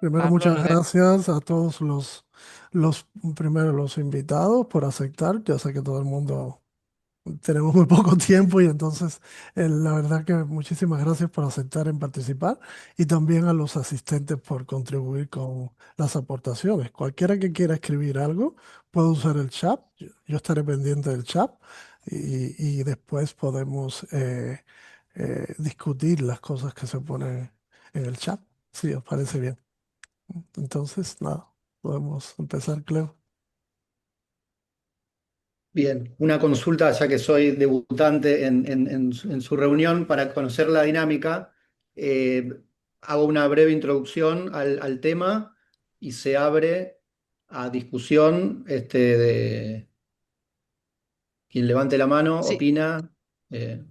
Primero, Pablo, muchas no te... gracias a todos los, primero los invitados por aceptar. Yo sé que todo el mundo tenemos muy poco tiempo y entonces la verdad que muchísimas gracias por aceptar en participar y también a los asistentes por contribuir con las aportaciones. Cualquiera que quiera escribir algo puede usar el chat. Yo estaré pendiente del chat y después podemos discutir las cosas que se ponen en el chat, si os parece bien. Entonces, nada, podemos empezar, Cleo. Bien, una consulta, ya que soy debutante en su reunión, para conocer la dinámica. eh, Hago una breve introducción al tema y se abre a discusión de quien levante la mano, Sí, opina. eh,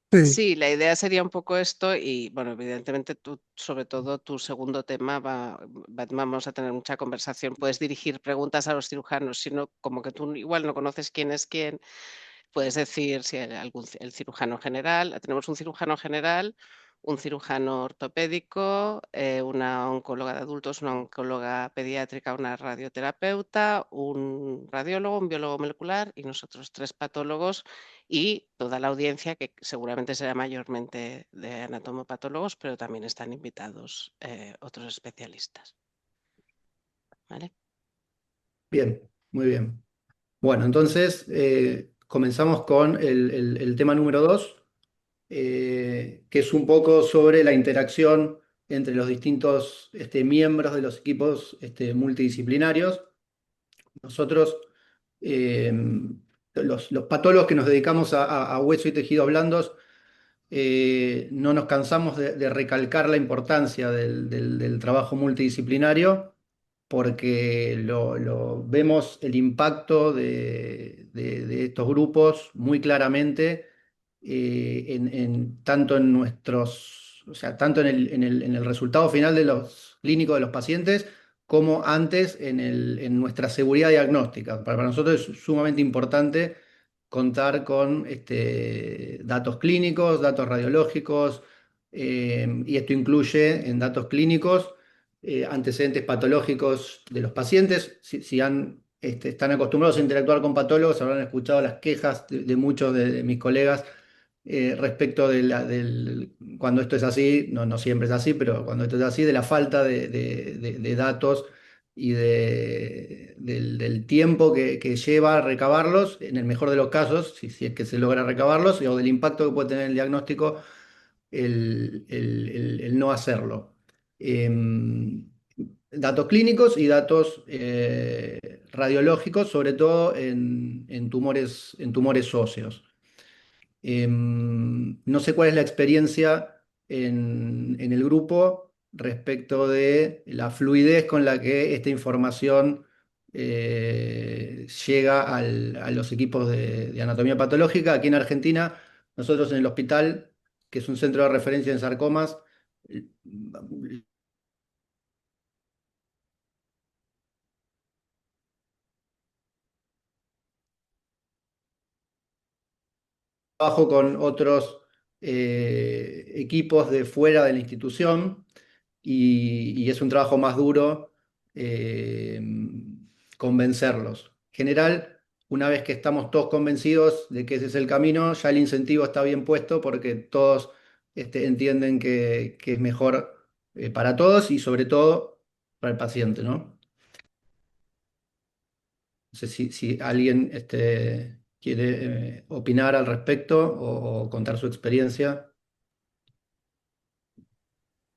Sí, sí, la idea sería un poco esto y, bueno, evidentemente tú, sobre todo tu segundo tema, vamos a tener mucha conversación. Puedes dirigir preguntas a los cirujanos, sino como que tú igual no conoces quién es quién, puedes decir si hay el cirujano general, tenemos un cirujano general, un cirujano ortopédico, una oncóloga de adultos, una oncóloga pediátrica, una radioterapeuta, un radiólogo, un biólogo molecular y nosotros tres patólogos y toda la audiencia que seguramente será mayormente de anatomopatólogos, pero también están invitados otros especialistas. ¿Vale? bien, muy bien. Bueno, entonces comenzamos con el tema número 2, que es un poco sobre la interacción entre los distintos miembros de los equipos multidisciplinarios. Nosotros, eh, los patólogos que nos dedicamos a hueso y tejidos blandos, no nos cansamos de recalcar la importancia del trabajo multidisciplinario porque vemos el impacto de estos grupos muy claramente, tanto en nuestros, o sea, tanto en el resultado final de los clínicos de los pacientes como antes en nuestra seguridad diagnóstica. Para nosotros es sumamente importante contar con datos clínicos, datos radiológicos, y esto incluye en datos clínicos antecedentes patológicos de los pacientes. Si están acostumbrados a interactuar con patólogos, habrán escuchado las quejas de muchos de mis colegas respecto cuando esto es así, no siempre es así, pero cuando esto es así, de la falta de datos y del tiempo que lleva a recabarlos, en el mejor de los casos, si es que se logra recabarlos, o del impacto que puede tener el diagnóstico el no hacerlo. Em, Datos clínicos y datos radiológicos, sobre todo en tumores óseos. No sé cuál es la experiencia en el grupo respecto de la fluidez con la que esta información llega a los equipos de anatomía patológica. Aquí en Argentina, nosotros en el hospital, que es un centro de referencia en sarcomas, trabajo con otros equipos de fuera de la institución y es un trabajo más duro eh, convencerlos. En general, una vez que estamos todos convencidos de que ese es el camino, ya el incentivo está bien puesto porque todos entienden que es mejor para todos y sobre todo para el paciente, ¿no? No sé si alguien quiere opinar al respecto o contar su experiencia.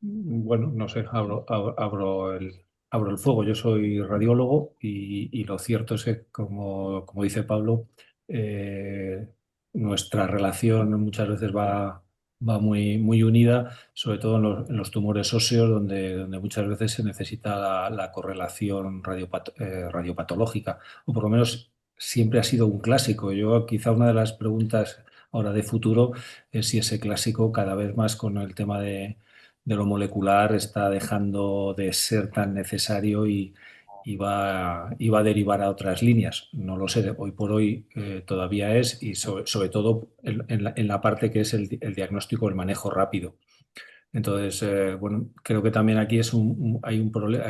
Bueno, no sé, abro el fuego. Yo soy radiólogo y lo cierto es que, como dice Pablo, eh, nuestra relación muchas veces va muy, muy unida, sobre todo en los tumores óseos, donde muchas veces se necesita la correlación radiopatológica, o por lo menos siempre ha sido un clásico. Yo quizá una de las preguntas ahora de futuro es si ese clásico cada vez más con el tema de lo molecular está dejando de ser tan necesario y va a derivar a otras líneas. No lo sé, hoy por hoy todavía es, y sobre todo en la parte que es el diagnóstico, el manejo rápido. Entonces, bueno, creo que también aquí hay un problema.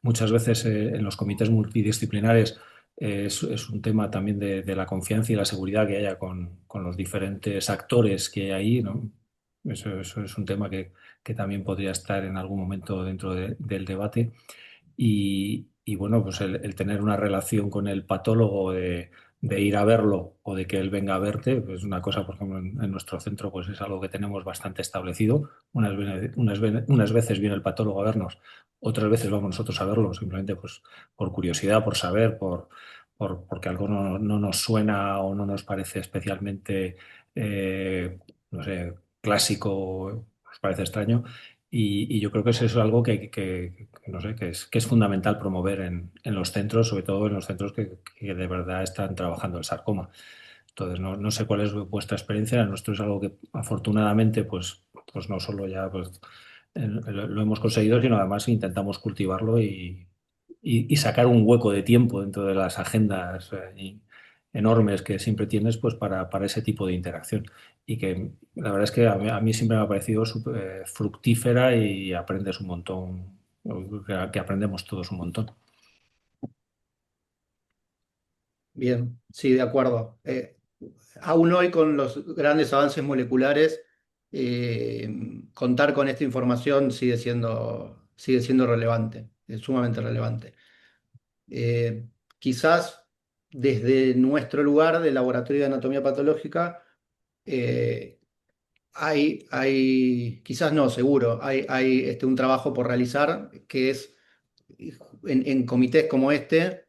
Muchas veces en los comités multidisciplinares es un tema también de la confianza y la seguridad que haya con los diferentes actores que hay ahí, ¿no? Eso es un tema que también podría estar en algún momento dentro del debate. Y bueno, pues el tener una relación con el patólogo de ir a verlo o de que él venga a verte, pues es una cosa, por ejemplo, en nuestro centro, pues es algo que tenemos bastante establecido. Unas veces viene el patólogo a vernos, otras veces vamos nosotros a verlo, simplemente pues por curiosidad, por saber, porque algo no nos suena o no nos parece especialmente, no sé, clásico, nos parece extraño. Y yo creo que eso es algo no sé, que es fundamental promover en los centros, sobre todo en los centros que de verdad están trabajando el sarcoma. Entonces, no sé cuál es vuestra experiencia. Nuestro es algo que afortunadamente, pues no solo ya pues, lo hemos conseguido, sino además intentamos cultivarlo y sacar un hueco de tiempo dentro de las agendas enormes que siempre tienes pues, para ese tipo de interacción. Y que la verdad es que a mí siempre me ha parecido fructífera y aprendes un montón, que aprendemos todos un montón. Bien, sí, de acuerdo. Aún hoy con los grandes avances moleculares, contar con esta información sigue siendo relevante, es sumamente relevante. Eh, Quizás desde nuestro lugar de laboratorio de anatomía patológica, eh, quizás no, seguro, hay un trabajo por realizar que es en comités como este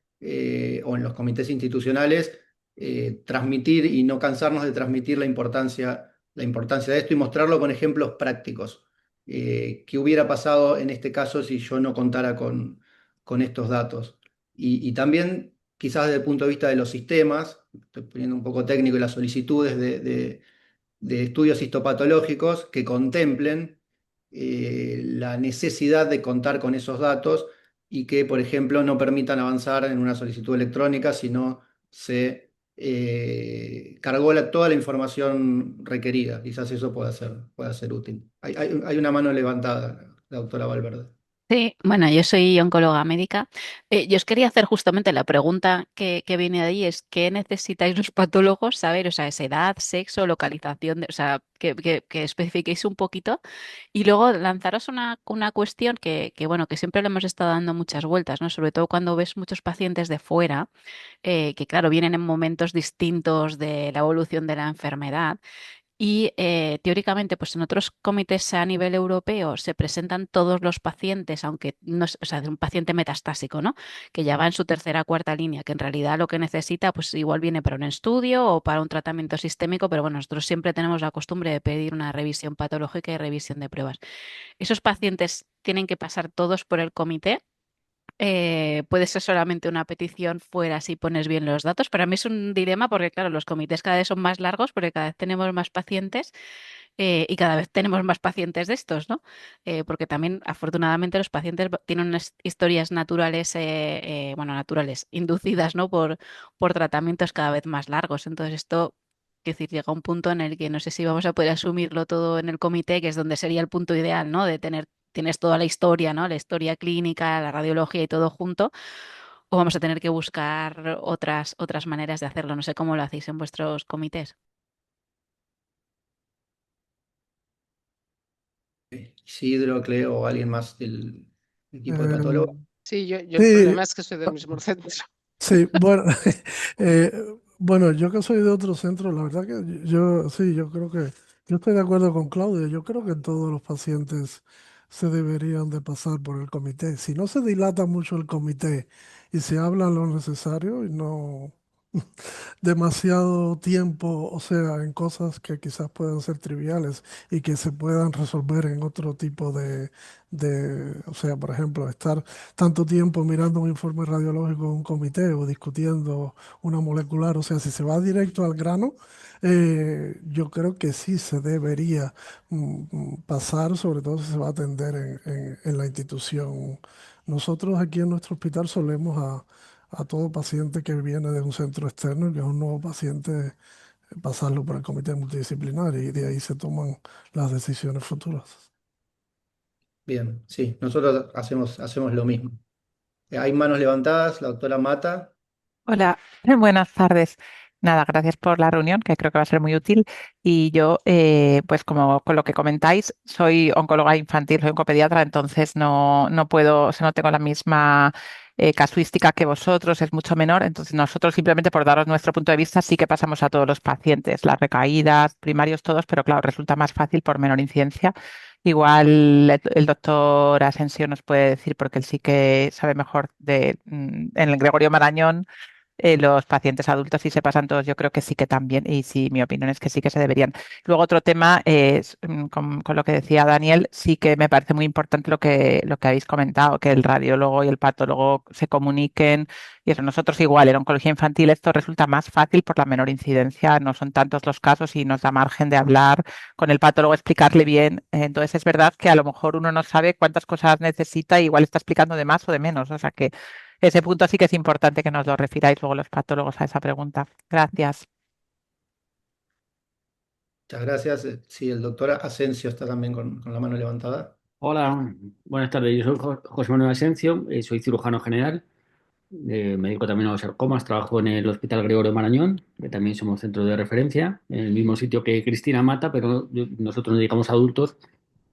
o en los comités institucionales, transmitir y no cansarnos de transmitir la importancia de esto y mostrarlo con ejemplos prácticos. ¿Qué hubiera pasado en este caso si yo no contara con estos datos? Y también, quizás desde el punto de vista de los sistemas, estoy poniendo un poco técnico, y las solicitudes de estudios histopatológicos que contemplen la necesidad de contar con esos datos y que, por ejemplo, no permitan avanzar en una solicitud electrónica si no se cargó toda la información requerida. Quizás eso pueda ser útil. Hay una mano levantada, la doctora Valverde. Sí, bueno, yo soy oncóloga médica. Yo os quería hacer justamente la pregunta que viene de ahí, es ¿qué necesitáis los patólogos saber? O sea, es edad, sexo, localización, o sea, que especifiquéis un poquito y luego lanzaros una cuestión bueno, que siempre le hemos estado dando muchas vueltas, ¿no? Sobre todo cuando ves muchos pacientes de fuera, que claro, vienen en momentos distintos de la evolución de la enfermedad. Y teóricamente, pues en otros comités a nivel europeo se presentan todos los pacientes, aunque no es, o sea, de un paciente metastásico, ¿no? Que ya va en su tercera o cuarta línea, que en realidad lo que necesita, pues igual viene para un estudio o para un tratamiento sistémico, pero bueno, nosotros siempre tenemos la costumbre de pedir una revisión patológica y revisión de pruebas. Esos pacientes tienen que pasar todos por el comité. Puede ser solamente una petición fuera si pones bien los datos. Para mí es un dilema porque, claro, los comités cada vez son más largos porque cada vez tenemos más pacientes y cada vez tenemos más pacientes de estos, ¿no? Porque también, afortunadamente, los pacientes tienen unas historias naturales, bueno, naturales, inducidas, ¿no? Por tratamientos cada vez más largos. Entonces, esto, es decir, llega un punto en el que no sé si vamos a poder asumirlo todo en el comité, que es donde sería el punto ideal, ¿no? De tener tienes toda la historia, ¿no? La historia clínica, la radiología y todo junto, o vamos a tener que buscar otras maneras de hacerlo. No sé cómo lo hacéis en vuestros comités. Isidro, Cleo o alguien más del equipo de patólogos. Em, Sí, yo el sí, problema es que soy del mismo centro. sí, bueno, eh, bueno, yo que soy de otro centro, la verdad que yo, sí, yo creo que, yo estoy de acuerdo con Claudia, yo creo que todos los pacientes se deberían de pasar por el comité. Si no se dilata mucho el comité y se habla lo necesario y no demasiado tiempo, o sea, en cosas que quizás puedan ser triviales y que se puedan resolver en otro tipo o sea, por ejemplo, estar tanto tiempo mirando un informe radiológico en un comité o discutiendo una molecular, o sea, si se va directo al grano, yo creo que sí se debería pasar, sobre todo si se va a atender en la institución. Nosotros aquí en nuestro hospital solemos a todo paciente que viene de un centro externo y que es un nuevo paciente, pasarlo por el comité multidisciplinario y de ahí se toman las decisiones futuras. Bien, sí, nosotros hacemos lo mismo. Hay manos levantadas, la doctora Mata. Hola, buenas tardes. Nada, gracias por la reunión, que creo que va a ser muy útil. Y yo, pues como con lo que comentáis, soy oncóloga infantil, soy oncopediatra, entonces no puedo, o sea, no tengo la misma casuística que vosotros, es mucho menor. Entonces nosotros simplemente por daros nuestro punto de vista sí que pasamos a todos los pacientes, las recaídas, primarios todos, pero claro, resulta más fácil por menor incidencia. Igual el doctor Asensio nos puede decir, porque él sí que sabe mejor en el Gregorio Marañón los pacientes adultos sí se pasan todos, yo creo que sí que también, y sí, mi opinión es que sí que se deberían. Luego otro tema es, con lo que decía Daniel, sí que me parece muy importante lo que habéis comentado, que el radiólogo y el patólogo se comuniquen, y eso nosotros igual, en oncología infantil esto resulta más fácil por la menor incidencia, no son tantos los casos y nos da margen de hablar con el patólogo, explicarle bien. Entonces es verdad que a lo mejor uno no sabe cuántas cosas necesita, y igual está explicando de más o de menos, o sea que ese punto sí que es importante que nos lo refiráis luego los patólogos a esa pregunta. Gracias. Muchas gracias. Sí, el doctor Asensio está también con la mano levantada. Hola, buenas tardes. Yo soy José Manuel Asencio, soy cirujano general, me dedico también a los sarcomas, trabajo en el Hospital Gregorio Marañón, que también somos centro de referencia, en el mismo sitio que Cristina Mata, pero nosotros nos dedicamos a adultos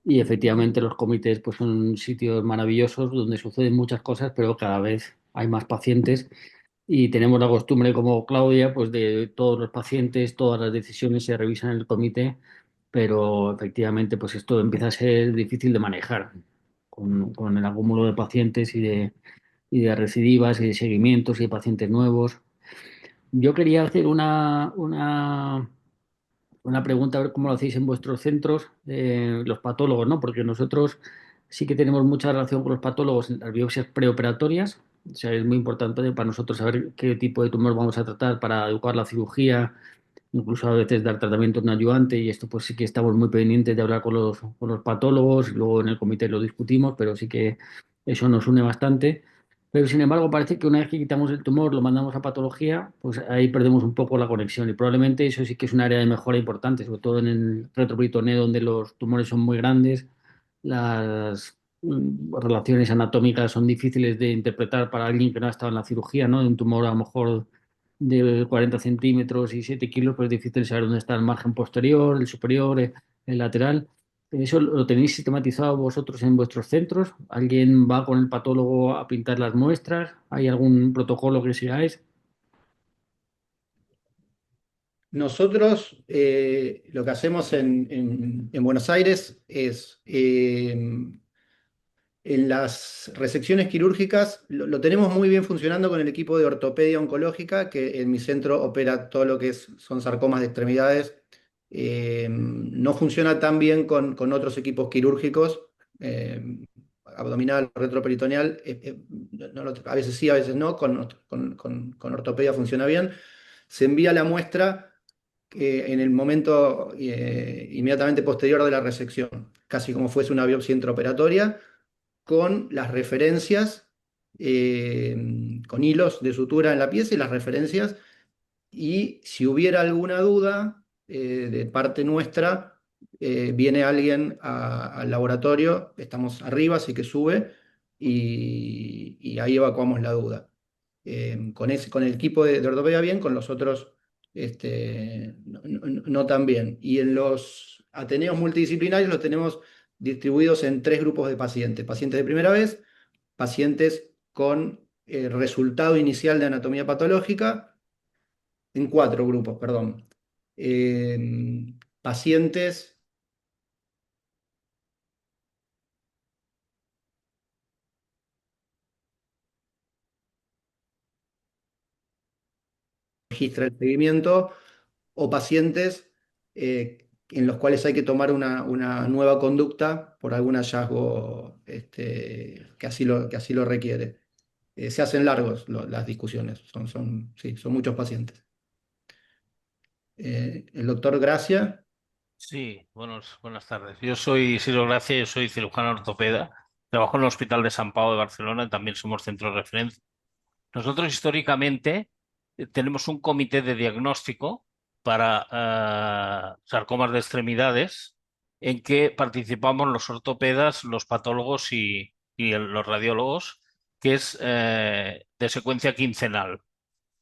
y efectivamente los comités pues son sitios maravillosos donde suceden muchas cosas, pero cada vez hay más pacientes y tenemos la costumbre como Claudia, pues de todos los pacientes, todas las decisiones se revisan en el comité, pero efectivamente pues esto empieza a ser difícil de manejar con el acúmulo de pacientes y de recidivas y de seguimientos y de pacientes nuevos. Yo quería hacer una pregunta, a ver cómo lo hacéis en vuestros centros, los patólogos, ¿no? Porque nosotros sí que tenemos mucha relación con los patólogos en las biopsias preoperatorias. O sea, es muy importante para nosotros saber qué tipo de tumor vamos a tratar para adecuar la cirugía, incluso a veces dar tratamiento no ayudante, y esto pues sí que estamos muy pendientes de hablar con los patólogos, y luego en el comité lo discutimos, pero sí que eso nos une bastante. Pero sin embargo, parece que una vez que quitamos el tumor, lo mandamos a patología, pues ahí perdemos un poco la conexión y probablemente eso sí que es un área de mejora importante, sobre todo en el retroperitoneo donde los tumores son muy grandes, las relaciones anatómicas son difíciles de interpretar para alguien que no ha estado en la cirugía, ¿no? Un tumor a lo mejor de 40 centímetros y 7 kilos, pues es difícil saber dónde está el margen posterior, el superior, el lateral. ¿Eso lo tenéis sistematizado vosotros en vuestros centros? ¿Alguien va con el patólogo a pintar las muestras? ¿Hay algún protocolo que sigáis? Nosotros lo que hacemos en Buenos Aires es en las resecciones quirúrgicas lo tenemos muy bien funcionando con el equipo de ortopedia oncológica, que en mi centro opera todo lo que son sarcomas de extremidades. No funciona tan bien con otros equipos quirúrgicos, abdominal, retroperitoneal. A veces sí, a veces no. Con ortopedia funciona bien. Se envía la muestra en el momento inmediatamente posterior de la resección, casi como fuese una biopsia intraoperatoria con las referencias, con hilos de sutura en la pieza y las referencias. Y si hubiera alguna duda de parte nuestra, viene alguien al laboratorio, estamos arriba, así que sube, y ahí evacuamos la duda. Con el equipo de ortopedia bien, con los otros no tan bien. Y en los Ateneos multidisciplinarios los tenemos distribuidos en tres grupos de pacientes. Pacientes de primera vez, pacientes con resultado inicial de anatomía patológica, en cuatro grupos, perdón. Pacientes registra el seguimiento o pacientes en los cuales hay que tomar una nueva conducta por algún hallazgo que así lo requiere. Se hacen largos las discusiones, sí, son muchos pacientes. El doctor Gracia. Sí, buenas tardes. Yo soy Ciro Gracia, yo soy cirujano ortopeda. Trabajo en el Hospital de San Pau de Barcelona y también somos centro de referencia. Nosotros históricamente tenemos un comité de diagnóstico para sarcomas de extremidades en que participamos los ortopedas, los patólogos y los radiólogos, que es de secuencia quincenal.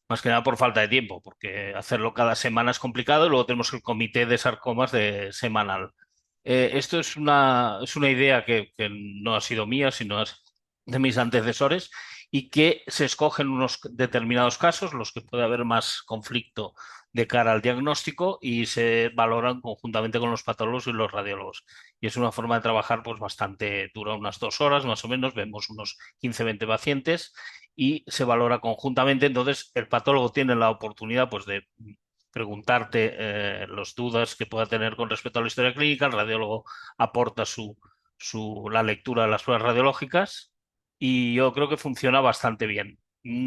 Más que nada por falta de tiempo, porque hacerlo cada semana es complicado y luego tenemos el comité de sarcomas de semanal. Esto es una idea que no ha sido mía, sino es de mis antecesores y que se escogen unos determinados casos, los que puede haber más conflicto de cara al diagnóstico y se valoran conjuntamente con los patólogos y los radiólogos. Y es una forma de trabajar pues bastante dura, unas 2 horas más o menos, vemos unos 15 20 pacientes y se valora conjuntamente. Entonces, el patólogo tiene la oportunidad pues, de preguntarte las dudas que pueda tener con respecto a la historia clínica, el radiólogo aporta la lectura de las pruebas radiológicas y yo creo que funciona bastante bien.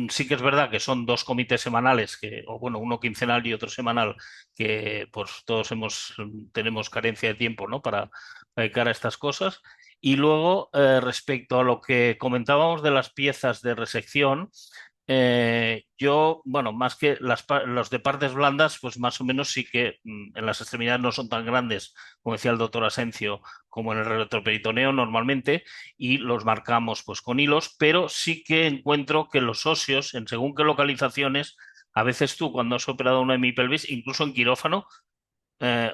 Sí que es verdad que son 2 comités semanales, o bueno, uno quincenal y otro semanal, que pues todos tenemos carencia de tiempo, ¿no? Para dedicar a estas cosas. Y luego, respecto a lo que comentábamos de las piezas de resección, yo, bueno, más que los de partes blandas, pues más o menos sí que en las extremidades no son tan grandes, como decía el doctor Asencio, como en el retroperitoneo normalmente, y los marcamos pues con hilos, pero sí que encuentro que los óseos, en según qué localizaciones, a veces tú cuando has operado una hemipelvis, incluso en quirófano,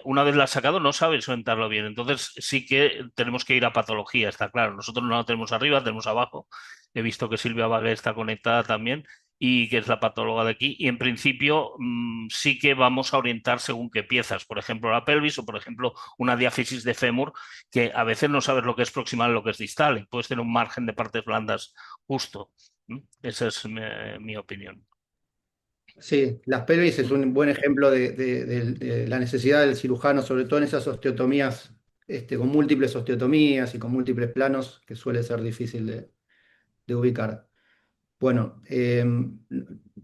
una vez la has sacado no sabes orientarlo bien. Entonces sí que tenemos que ir a patología, está claro. Nosotros no la tenemos arriba, tenemos abajo. He visto que Silvia Vague está conectada también y que es la patóloga de aquí. Y en principio sí que vamos a orientar según qué piezas. Por ejemplo, la pelvis o por ejemplo una diáfisis de fémur, que a veces no sabes lo que es proximal y lo que es distal. Y puedes tener un margen de partes blandas justo. Esa es mi opinión. Sí, las pelvis es un buen ejemplo de la necesidad del cirujano, sobre todo en esas osteotomías, con múltiples osteotomías y con múltiples planos, que suele ser difícil de ubicar. Bueno,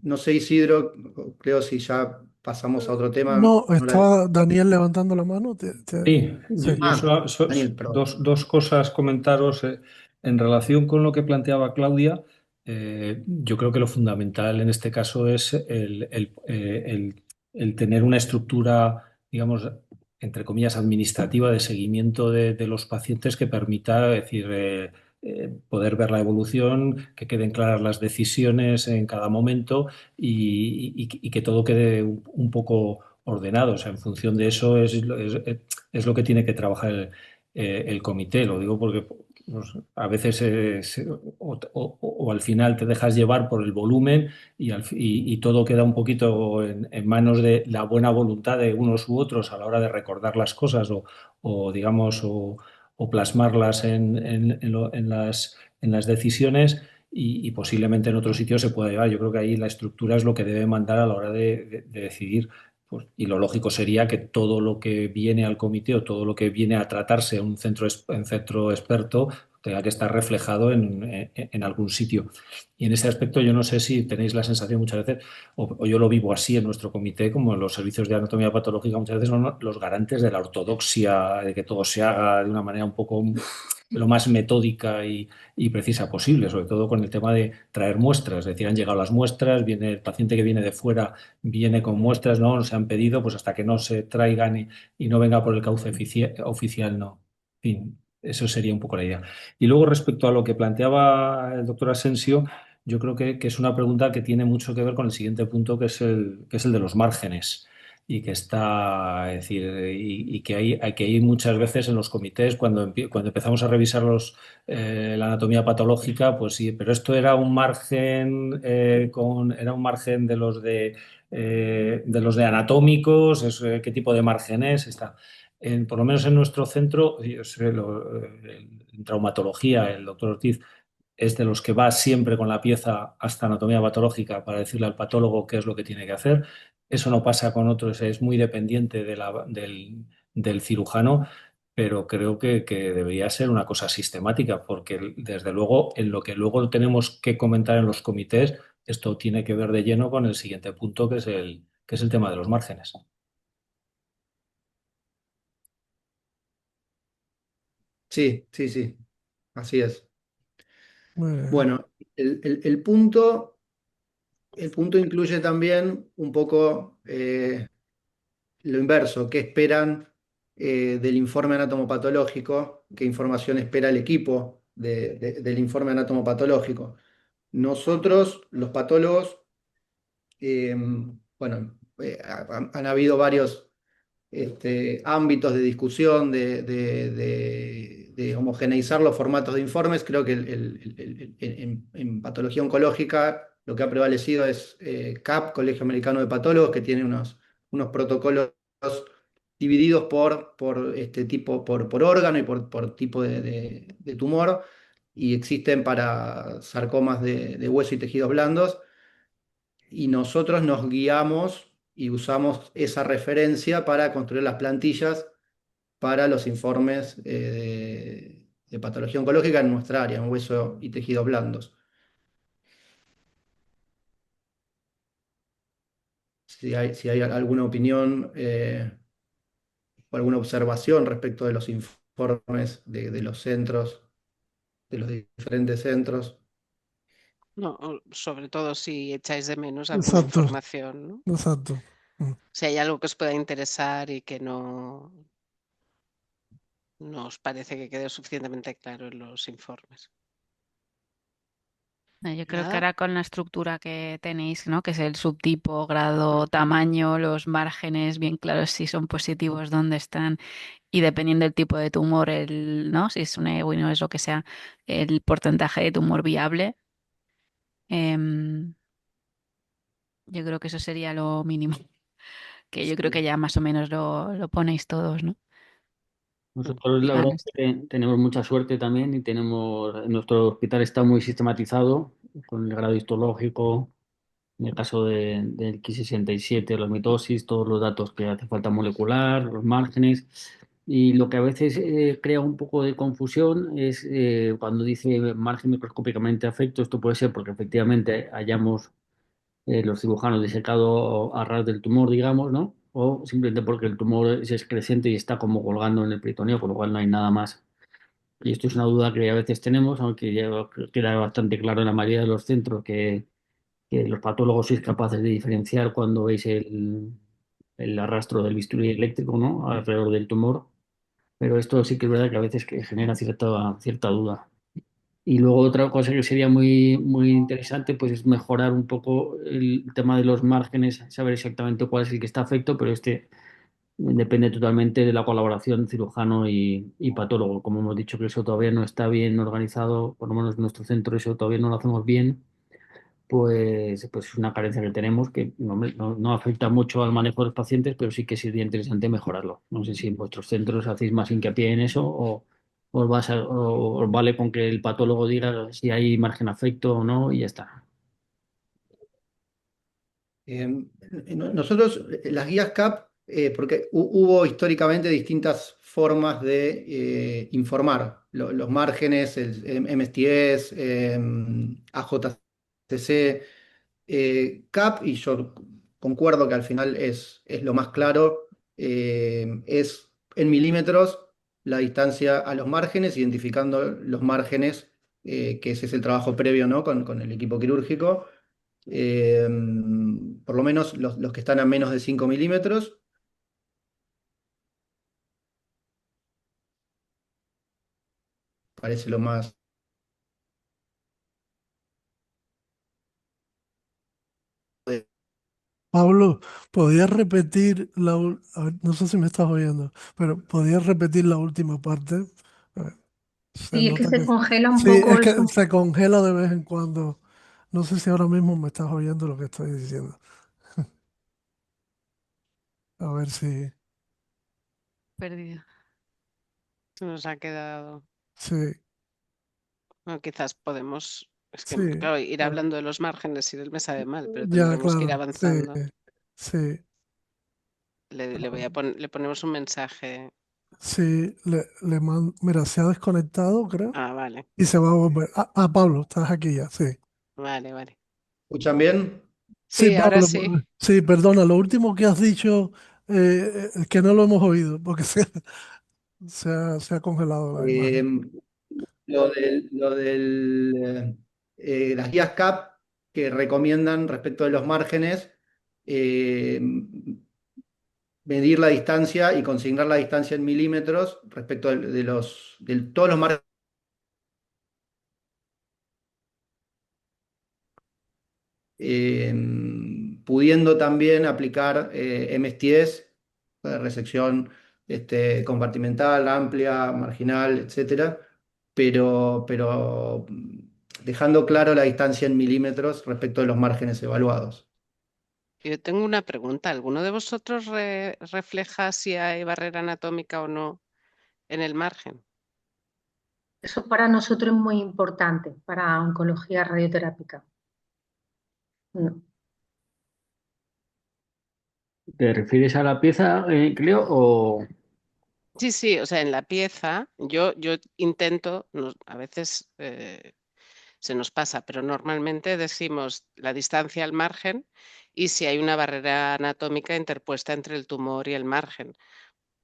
no sé, Isidro, creo si ya pasamos a otro tema. No, No la- está Daniel levantando la mano. Sí, Sí. yo solo, Daniel, perdón. dos cosas comentaros en relación con lo que planteaba Claudia. Yo creo que lo fundamental en este caso es el tener una estructura, digamos, entre comillas, administrativa de seguimiento de los pacientes que permita, decir, poder ver la evolución, que queden claras las decisiones en cada momento y que todo quede un poco ordenado. O sea, en función de eso es lo que tiene que trabajar el comité. Lo digo porque pues, a veces o al final te dejas llevar por el volumen y todo queda un poquito en manos de la buena voluntad de unos u otros a la hora de recordar las cosas digamos, o plasmarlas en las decisiones. Y posiblemente en otros sitios se pueda llevar. Yo creo que ahí la estructura es lo que debe mandar a la hora de decidir. Pues, y lo lógico sería que todo lo que viene al comité o todo lo que viene a tratarse en centro experto tenga que estar reflejado en algún sitio. Y en ese aspecto yo no sé si tenéis la sensación muchas veces, o yo lo vivo así en nuestro comité, como los servicios de anatomía patológica muchas veces son los garantes de la ortodoxia, de que todo se haga de una manera un poco lo más metódica y precisa posible, sobre todo con el tema de traer muestras. Es decir, han llegado las muestras, viene el paciente que viene de fuera, viene con muestras, no se han pedido, pues hasta que no se traigan y no venga por el cauce oficial, no. En fin, eso sería un poco la idea. Y luego, respecto a lo que planteaba el doctor Asensio, yo creo que es una pregunta que tiene mucho que ver con el siguiente punto, que es el de los márgenes. Y que está, es decir, y que hay muchas veces en los comités, cuando empezamos a revisar la anatomía patológica, pues sí, pero esto era un margen, era un margen de los de anatómicos, qué tipo de margen es, está. Por lo menos en nuestro centro, yo sé, en traumatología, el doctor Ortiz es de los que va siempre con la pieza hasta anatomía patológica para decirle al patólogo qué es lo que tiene que hacer. Eso no pasa con otros, es muy dependiente del cirujano, pero creo que debería ser una cosa sistemática, porque desde luego en lo que luego tenemos que comentar en los comités, esto tiene que ver de lleno con el siguiente punto, que es el tema de los márgenes. Sí, sí, sí, así es. Muy bien. Bueno, el punto incluye también un poco lo inverso, qué esperan del informe anatomopatológico, qué información espera el equipo del informe anatomopatológico. Nosotros, los patólogos, eh, bueno, han habido varios ámbitos de discusión, de homogeneizar los formatos de informes. Creo que en patología oncológica lo que ha prevalecido es CAP, Colegio Americano de Patólogos, que tiene unos protocolos divididos por tipo, por órgano y por tipo de tumor, y existen para sarcomas de hueso y tejidos blandos, y nosotros nos guiamos y usamos esa referencia para construir las plantillas para los informes de patología oncológica en nuestra área, en hueso y tejidos blandos. Si hay alguna opinión o alguna observación respecto de los informes de los centros, de los diferentes centros. No, sobre todo si echáis de menos alguna Exacto, información, ¿no? exacto. Mm. Si hay algo que os pueda interesar y que no os parece que quede suficientemente claro en los informes. Yo creo que Nada, ahora con la estructura que tenéis, ¿no? Que es el subtipo, grado, tamaño, los márgenes bien claros si son positivos, dónde están, y dependiendo del tipo de tumor, ¿no? Si es un EWI, no es lo que sea, el porcentaje de tumor viable. em, yo creo que eso sería lo mínimo, que yo creo que Sí. ya más o menos lo ponéis todos, ¿no? Nosotros la Ah, verdad es que tenemos mucha suerte también y nuestro hospital está muy sistematizado con el grado histológico, en el caso del Ki-67, los mitosis, todos los datos que hace falta molecular, los márgenes. Y lo que a veces crea un poco de confusión es cuando dice margen microscópicamente afecto, esto puede ser porque efectivamente hayamos los cirujanos disecado a ras del tumor, digamos, ¿no? O simplemente porque el tumor es excrescente y está como colgando en el peritoneo, con lo cual no hay nada más. Y esto es una duda que a veces tenemos, aunque ya queda bastante claro en la mayoría de los centros que los patólogos sois capaces de diferenciar cuando veis el arrastro del bisturí eléctrico, ¿no? Alrededor del tumor. Pero esto sí que es verdad que a veces que genera cierta duda. Y luego otra cosa que sería muy, muy interesante, pues es mejorar un poco el tema de los márgenes, saber exactamente cuál es el que está afecto, pero este depende totalmente de la colaboración cirujano y patólogo. Como hemos dicho que eso todavía no está bien organizado, por lo menos en nuestro centro eso todavía no lo hacemos bien, pues es una carencia que tenemos que no afecta mucho al manejo de los pacientes, pero sí que sería interesante mejorarlo. No sé si en vuestros centros hacéis más hincapié en eso o os vale con que el patólogo diga si hay margen afecto o no y ya está. Eh, Nosotros, las guías CAP, porque hubo históricamente distintas formas de informar los márgenes, el MSTS, AJCC, CAP, y yo concuerdo que al final es lo más claro, es en milímetros la distancia a los márgenes, identificando los márgenes, que ese es el trabajo previo, ¿no? Con el equipo quirúrgico. Eh, por lo menos los que están a menos de 5 milímetros, parece lo más. Pablo, ¿podías repetir a ver, no sé si me estás oyendo, pero ¿podías repetir la última parte? Eh, Se Sí, es que nota se que... congela un Sí, poco es el que sonido. se congela de vez en cuando. No sé si ahora mismo me estás oyendo lo que estoy diciendo. A ver si... perdido. se nos ha quedado. Sí, Bueno, quizás podemos, es que, sí. claro, ir Ah, hablando de los márgenes y él me sabe mal, pero ya, tendremos que ir claro. Sí, avanzando. sí. Le ponemos un mensaje. Sí, le mando... Mira, se ha desconectado, creo, Ah, vale, y se va a volver. Pablo, estás aquí ya, sí. vale, vale. ¿Escuchan bien? Sí, Sí, ahora Pablo, sí. sí, perdona, lo último que has dicho es que no lo hemos oído, porque se ha congelado la Eh, imagen. las guías CAP que recomiendan respecto de los márgenes, eh, medir la distancia y consignar la distancia en milímetros respecto de todos los márgenes. Pudiendo también aplicar MSTS, resección compartimental, amplia, marginal, etcétera, pero dejando claro la distancia en milímetros respecto de los márgenes evaluados. Yo tengo una pregunta. ¿Alguno de vosotros refleja si hay barrera anatómica o no en el margen? Eso para nosotros es muy importante, para oncología radioterápica. No. ¿Te refieres a la pieza, Cleo, o...? Sí, o sea, en la pieza yo intento, a veces se nos pasa, pero normalmente decimos la distancia al margen y si hay una barrera anatómica interpuesta entre el tumor y el margen,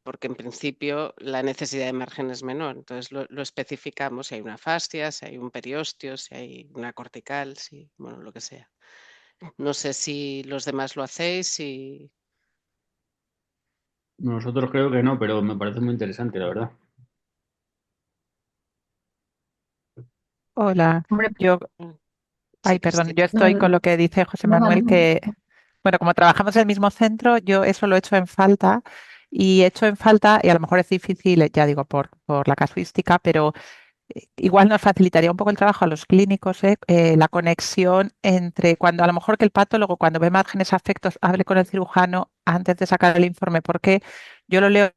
porque en principio la necesidad de margen es menor. Entonces lo especificamos si hay una fascia, si hay un periósteo, si hay una cortical, si, bueno, lo que sea. No sé si los demás lo hacéis y Nosotros creo que no, pero me parece muy interesante, la verdad. Hola, Hombre, yo, mm, ay, sí, perdón, Cristina. yo no, estoy con lo que dice José no, Manuel, no, que, bueno, como trabajamos en el mismo centro, yo eso lo echo en falta y echo en falta, y a lo mejor es difícil, ya digo, por la casuística, pero igual nos facilitaría un poco el trabajo a los clínicos, la conexión entre cuando a lo mejor que el patólogo, cuando ve márgenes afectos, hable con el cirujano antes de sacar el informe, porque yo lo leo,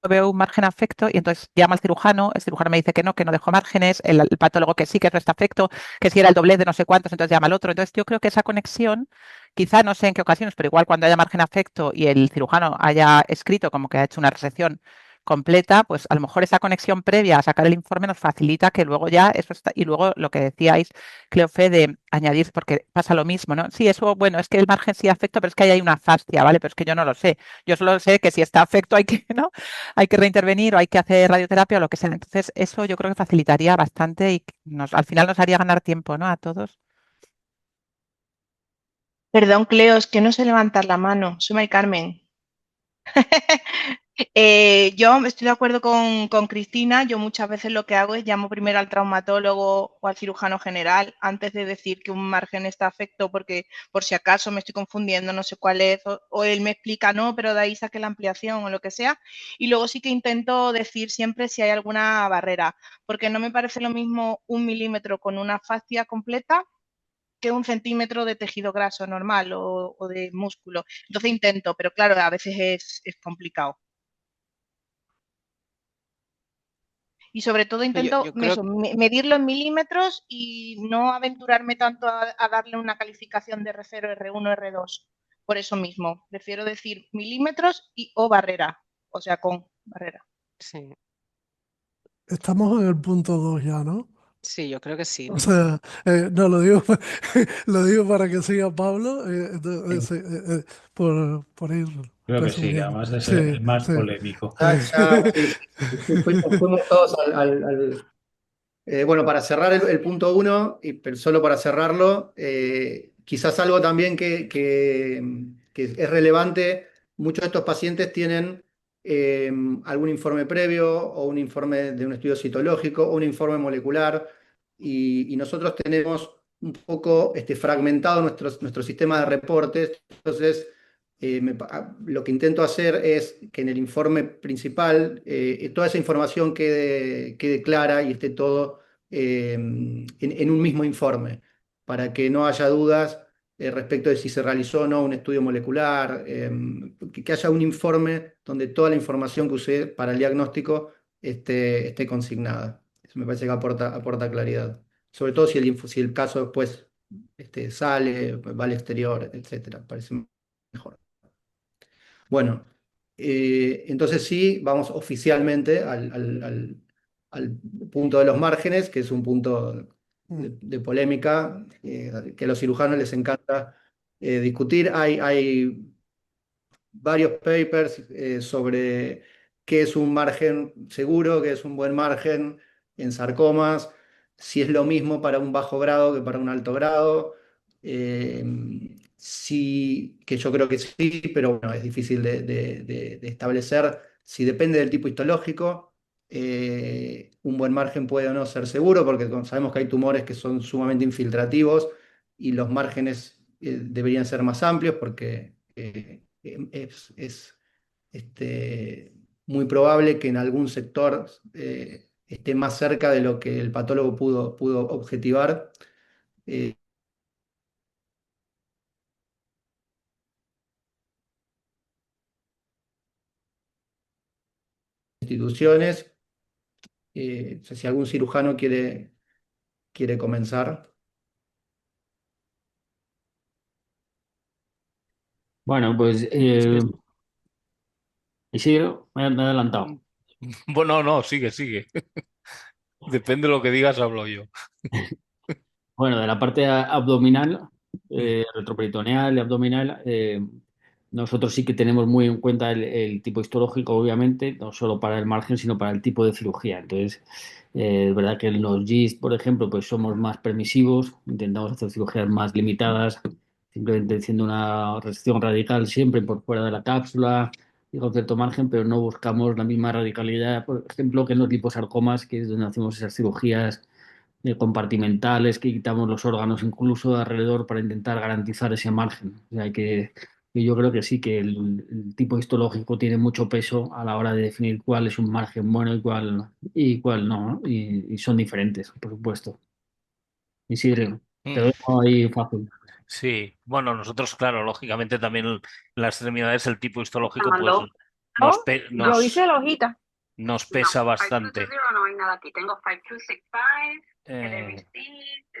veo un margen afecto y entonces llama al cirujano, el cirujano me dice que no dejó márgenes, el patólogo que sí, que resta afecto, que si era el doblez de no sé cuántos, entonces llama al otro. Entonces yo creo que esa conexión, quizá no sé en qué ocasiones, pero igual cuando haya margen afecto y el cirujano haya escrito como que ha hecho una resección completa, pues a lo mejor esa conexión previa a sacar el informe nos facilita que luego ya eso está, y luego lo que decíais, Cleofe, de añadir, porque pasa lo mismo, ¿no? Sí, eso, bueno, es que el margen sí afecta, pero es que ahí hay una fascia, ¿vale? Pero es que yo no lo sé. Yo solo sé que si está afecto hay que, ¿no? Hay que reintervenir o hay que hacer radioterapia o lo que sea. Entonces, eso yo creo que facilitaría bastante y al final nos haría ganar tiempo, ¿no? A todos. Perdón, Cleo, es que no sé levantar la mano. Soy Mari Carmen. Yo estoy de acuerdo con Cristina. Yo muchas veces lo que hago es llamo primero al traumatólogo o al cirujano general antes de decir que un margen está afecto porque por si acaso me estoy confundiendo, no sé cuál es, o él me explica, no, pero de ahí saqué la ampliación o lo que sea. Y luego sí que intento decir siempre si hay alguna barrera, porque no me parece lo mismo 1 milímetro con una fascia completa que 1 centímetro de tejido graso normal o de músculo. Entonces intento, pero claro, a veces es complicado. Y sobre todo intento Yo creo medirlo en milímetros y no aventurarme tanto a darle una calificación de R0, R1, R2. Por eso mismo, prefiero decir milímetros y o barrera, o sea, con barrera. sí, Estamos en el punto 2 ya, ¿no? sí, yo creo que sí, O ¿no? sea, no lo digo, lo digo para que siga Pablo, por ir Creo que sí, que resumiendo. además es Sí, el más sí, polémico. sí. Sí, fuimos todos bueno, para cerrar el punto uno, pero solo para cerrarlo, quizás algo también que es relevante, muchos de estos pacientes tienen algún informe previo o un informe de un estudio citológico o un informe molecular y nosotros tenemos un poco fragmentado nuestro sistema de reportes, entonces lo que intento hacer es que en el informe principal toda esa información quede clara y esté todo en un mismo informe, para que no haya dudas respecto de si se realizó o no un estudio molecular, que haya un informe donde toda la información que usé para el diagnóstico esté consignada. Eso me parece que aporta claridad. Sobre todo si el caso después sale, va al exterior, etcétera. Parece mejor. Bueno, entonces sí, vamos oficialmente al punto de los márgenes, que es un punto Mm. de polémica, que a los cirujanos les encanta discutir. Hay varios papers sobre qué es un margen seguro, qué es un buen margen en sarcomas, si es lo mismo para un bajo grado que para un alto grado. Sí, que yo creo que sí, pero bueno, es difícil de establecer. Si depende del tipo histológico, un buen margen puede o no ser seguro, porque sabemos que hay tumores que son sumamente infiltrativos y los márgenes deberían ser más amplios porque es muy probable que en algún sector esté más cerca de lo que el patólogo pudo objetivar. eh, Instituciones. No sé si algún cirujano quiere comenzar. Bueno, pues Isidro, me he adelantado. Bueno, no, sigue, sigue. Depende de lo que digas, hablo yo. Bueno, de la parte abdominal, Mm. retroperitoneal y abdominal, nosotros sí que tenemos muy en cuenta el tipo histológico, obviamente, no solo para el margen, sino para el tipo de cirugía. Entonces, es verdad que en los GIST, por ejemplo, pues somos más permisivos, intentamos hacer cirugías más limitadas, simplemente haciendo una resección radical siempre por fuera de la cápsula y con cierto margen, pero no buscamos la misma radicalidad, por ejemplo, que en los liposarcomas, que es donde hacemos esas cirugías compartimentales, que quitamos los órganos incluso de alrededor para intentar garantizar ese margen. O sea, que yo creo que sí, que el tipo histológico tiene mucho peso a la hora de definir cuál es un margen bueno y cuál no, ¿no? Y son diferentes, por supuesto. Isidro, te Mm. lo dejo ahí fácil. Sí, bueno, nosotros, claro, lógicamente también en las extremidades el tipo histológico pues Mandó. Oh, lo hice de la hojita. nos No, pesa 5220 bastante. no hay nada aquí. Tengo 5265, Eh,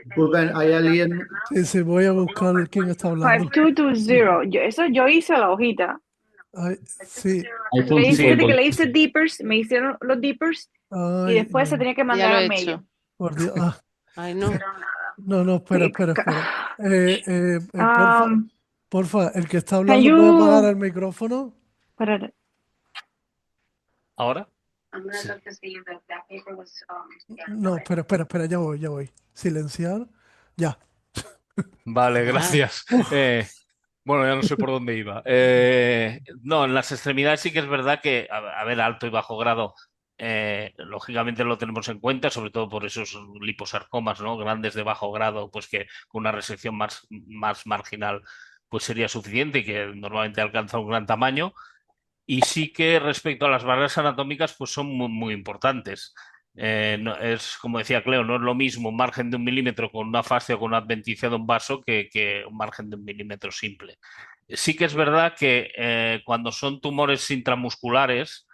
Disculpen, ¿hay alguien? Sí, sí, voy a buscar quién está hablando. 5220. Yo hice la hojita. Ay, sí, iPhone Le hice, sí, de que 5 le hice dippers, me hicieron los dippers y ay, después se no, tenía que Ya mandar lo al he medio. hecho. por Dios. Ah, Ay, no. no, no, espera, espera, espera. Porfa, Um, porfa, el que está can hablando puede apagar you... el micrófono. Espérate. ¿ahora? I'm gonna Sí. look to see if that paper was scanned No, already. espera, espera, espera, ya voy, ya voy. Silenciar. Ya. Vale, Ah, gracias. Bueno, ya no sé por dónde iba. No, en las extremidades sí que es verdad que, a ver, alto y bajo grado, lógicamente lo tenemos en cuenta, sobre todo por esos liposarcomas, ¿no? Grandes de bajo grado, pues que con una resección más marginal, pues sería suficiente y que normalmente alcanza un gran tamaño. Y sí que respecto a las barreras anatómicas, pues son muy importantes. Es, como decía Cleo, no es lo mismo un margen de 1 milímetro con una fascia o con una adventicia de un vaso que un margen de 1 milímetro simple. Sí que es verdad que cuando son tumores intramusculares,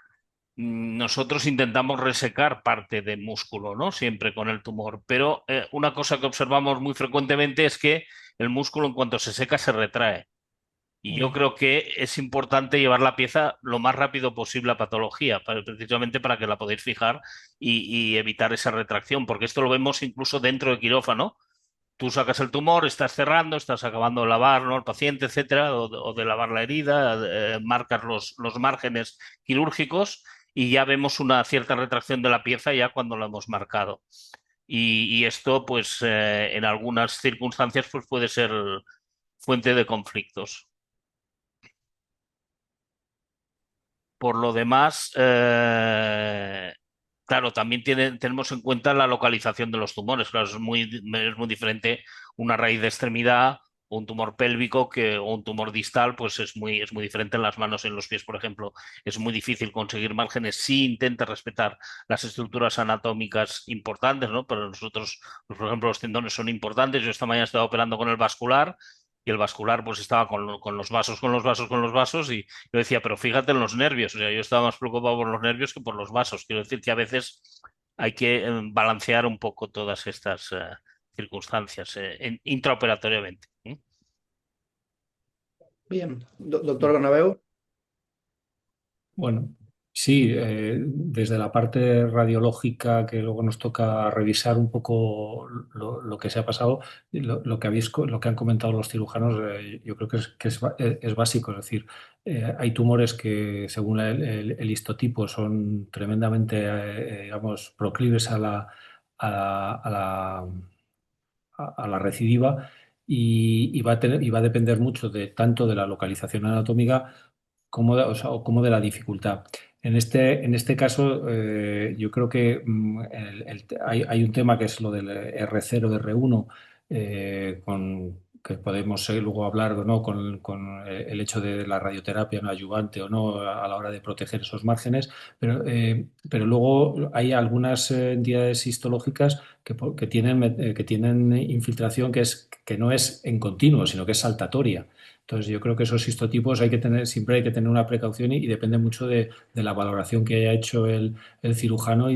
nosotros intentamos resecar parte de músculo, ¿no? Siempre con el tumor. Pero una cosa que observamos muy frecuentemente es que el músculo en cuanto se seca se retrae. Y yo Mm. creo que es importante llevar la pieza lo más rápido posible a patología, precisamente para que la podáis fijar y evitar esa retracción, porque esto lo vemos incluso dentro del quirófano. Tú sacas el tumor, estás cerrando, estás acabando de lavar, ¿no? El paciente, etcétera, o de lavar la herida, marcas los márgenes quirúrgicos y ya vemos una cierta retracción de la pieza ya cuando lo hemos marcado. Y esto, pues, en algunas circunstancias, pues puede ser fuente de conflictos. Por lo demás, claro, también tenemos en cuenta la localización de los tumores. Claro, es muy diferente una raíz de extremidad o un tumor pélvico o un tumor distal, pues es muy diferente en las manos y en los pies, por ejemplo. Es muy difícil conseguir márgenes si intenta respetar las estructuras anatómicas importantes, ¿no? Pero nosotros, pues, por ejemplo, los tendones son importantes. Yo esta mañana estaba operando con el vascular y el vascular pues estaba con los vasos, con los vasos, con los vasos y yo decía, pero fíjate en los nervios, o sea, yo estaba más preocupado por los nervios que por los vasos. Quiero decir que a veces hay que balancear un poco todas estas circunstancias intraoperatoriamente. Bien. Doctor Bernabeu. Bueno, sí, desde la parte radiológica que luego nos toca revisar un poco lo que se ha pasado, lo que lo que han comentado los cirujanos, yo creo es básico. Es decir, hay tumores que según el histotipo son tremendamente, digamos, proclives a la recidiva y va a depender mucho de tanto de la localización anatómica como o sea, o como de la dificultad. En este caso, yo creo que hay un tema que es lo del R0, R1, que podemos luego hablar o no con el hecho de la radioterapia no ayudante o no a la hora de proteger esos márgenes, pero luego hay algunas entidades histológicas que tienen infiltración que no es en continuo, sino que es saltatoria. Entonces, yo creo que esos histotipos siempre hay que tener una precaución y depende mucho de la valoración que haya hecho el cirujano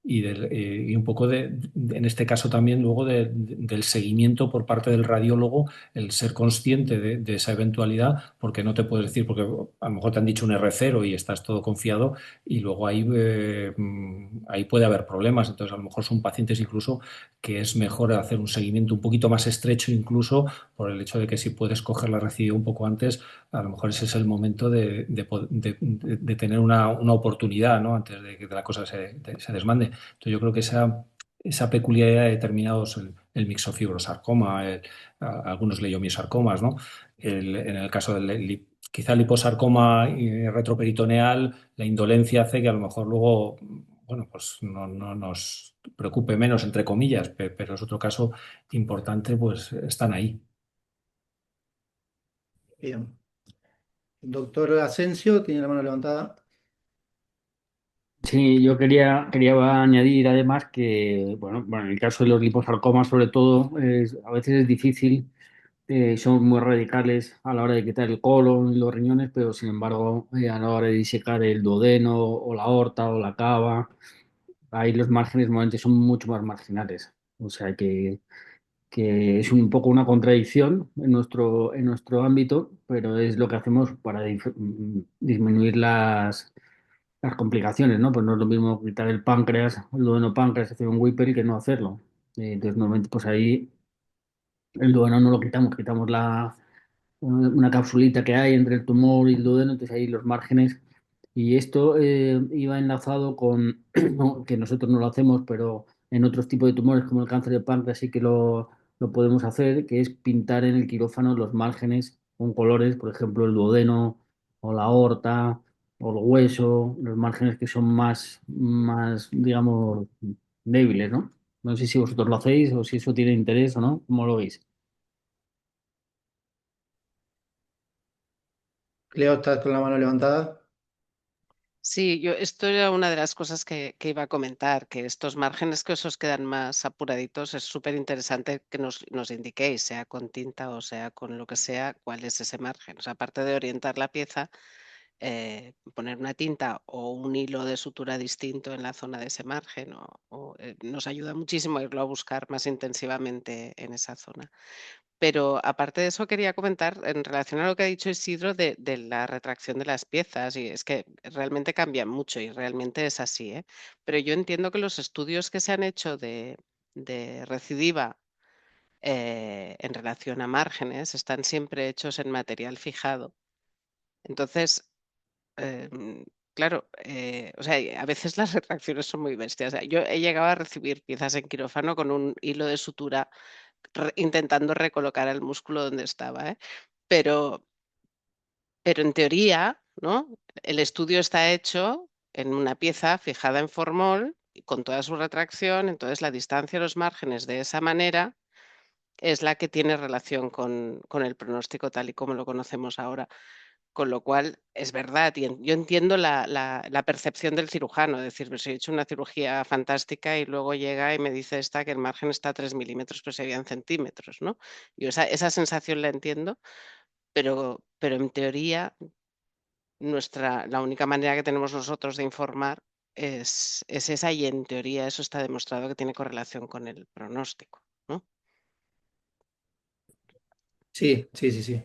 y un poco en este caso también luego del seguimiento por parte del radiólogo, el ser consciente de esa eventualidad, porque no te puedes decir, porque a lo mejor te han dicho un R0 y estás todo confiado y luego ahí puede haber problemas. Entonces, a lo mejor son pacientes incluso que es mejor hacer un seguimiento un poquito más estrecho incluso por el hecho de que si puedes coger la recibida un poco antes, a lo mejor ese es el momento de tener una oportunidad, ¿no? Antes de que la cosa se desmande. Entonces yo creo que esa peculiaridad de determinados, el mixofibrosarcoma, algunos leiomiosarcomas, ¿no? En el caso del quizá el liposarcoma retroperitoneal, la indolencia hace que a lo mejor luego, bueno, pues no nos preocupe menos, entre comillas, pero es otro caso importante, pues están ahí. Bien. Doctor Asensio, tiene la mano levantada. Sí, yo quería añadir además que, bueno, en el caso de los liposarcomas sobre todo, a veces es difícil, son muy radicales a la hora de quitar el colon y los riñones, pero sin embargo, a la hora de disecar el duodeno o la aorta o la cava, ahí los márgenes normalmente son mucho más marginales. O sea que es un poco una contradicción en nuestro ámbito, pero es lo que hacemos para disminuir las complicaciones, ¿no? Pues no es lo mismo quitar el páncreas, el duodeno páncreas, hacer un Whipple que no hacerlo. Entonces, normalmente, pues ahí el duodeno no lo quitamos, quitamos una capsulita que hay entre el tumor y el duodeno, entonces ahí los márgenes. Y esto iba enlazado con, que nosotros no lo hacemos, pero en otros tipos de tumores como el cáncer de páncreas sí que lo podemos hacer, que es pintar en el quirófano los márgenes con colores, por ejemplo, el duodeno o la aorta o el hueso, los márgenes que son más, digamos, débiles, ¿no? No sé si vosotros lo hacéis o si eso tiene interés o no, ¿cómo lo veis? Cleo, estás con la mano levantada. Sí, esto era una de las cosas que iba a comentar, que estos márgenes que os quedan más apuraditos es súper interesante que nos indiquéis, sea con tinta o sea con lo que sea, cuál es ese margen. O sea, aparte de orientar la pieza, poner una tinta o un hilo de sutura distinto en la zona de ese margen nos ayuda muchísimo a irlo a buscar más intensivamente en esa zona. Pero aparte de eso, quería comentar en relación a lo que ha dicho Isidro de la retracción de las piezas, y es que realmente cambia mucho y realmente es así, ¿eh? Pero yo entiendo que los estudios que se han hecho de recidiva en relación a márgenes están siempre hechos en material fijado. Entonces, claro, o sea, y a veces las retracciones son muy bestias. O sea, yo he llegado a recibir piezas en quirófano con un hilo de sutura intentando recolocar el músculo donde estaba, ¿eh? Pero, pero en teoría, ¿no? El estudio está hecho en una pieza fijada en formol y con toda su retracción, entonces la distancia de los márgenes de esa manera es la que tiene relación con el pronóstico tal y como lo conocemos ahora. Con lo cual, es verdad, y yo entiendo la percepción del cirujano, es decir, pues he hecho una cirugía fantástica y luego llega y me dice esta que el margen está a 3 milímetros, pero se veía en centímetros, ¿no? Yo esa sensación la entiendo, pero en teoría la única manera que tenemos nosotros de informar es esa y en teoría eso está demostrado que tiene correlación con el pronóstico, ¿no? Sí, sí, sí, sí.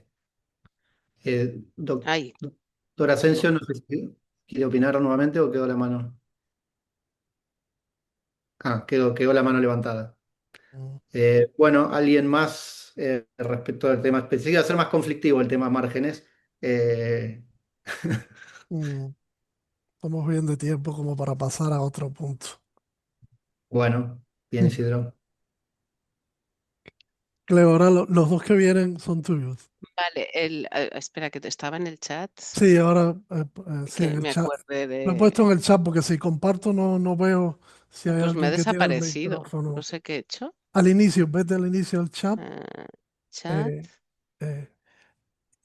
Ay, Doctor Asensio, no sé si quiere opinar nuevamente o quedó la mano. Ah, quedó la mano levantada. Mm, Bueno, alguien más respecto al tema específico, va a ser más conflictivo el tema márgenes. Eh, mm, Estamos bien de tiempo como para pasar a otro punto. bueno, bien, Isidro. Cleo, ahora los dos que vienen son tuyos. Vale, espera, que estaba en el chat, Sí, ahora sí, en que el me chat. acuerde Lo he puesto en de... el chat porque si comparto no veo si hay Pues me ha alguien que tiene el desaparecido, no micrófono. sé qué he hecho. Al inicio, vete al inicio del chat Ah, chat. eh, eh,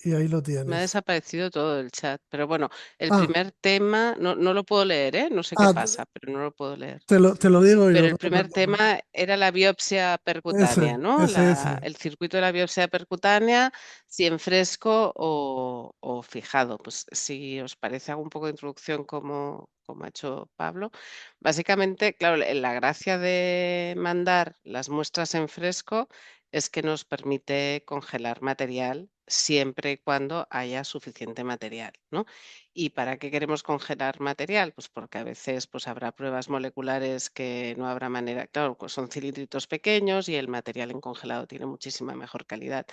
y ahí lo Me ha tienes. desaparecido todo el chat, pero bueno, el Ah, primer tema, no lo puedo leer, ¿eh? No sé qué ah, pasa, pero no lo puedo leer. te lo digo Pero yo el primer rápido. tema era la biopsia percutánea, ¿no? Ese. El circuito de la biopsia percutánea, si en fresco o fijado. Pues si os parece, hago un poco de introducción como ha hecho Pablo. Básicamente, claro, la gracia de mandar las muestras en fresco es que nos permite congelar material siempre y cuando haya suficiente material, ¿no? ¿Y para qué queremos congelar material? Pues porque a veces pues, habrá pruebas moleculares que no habrá manera, claro, pues son cilindritos pequeños y el material en congelado tiene muchísima mejor calidad,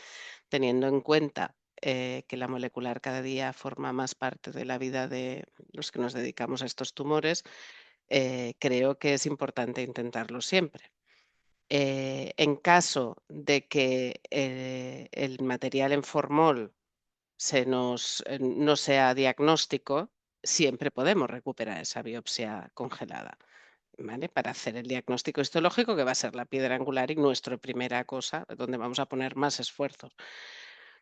teniendo en cuenta que la molecular cada día forma más parte de la vida de los que nos dedicamos a estos tumores, creo que es importante intentarlo siempre. En caso de que el material en formol no sea diagnóstico, siempre podemos recuperar esa biopsia congelada, ¿vale? Para hacer el diagnóstico histológico, que va a ser la piedra angular y nuestra primera cosa, donde vamos a poner más esfuerzos.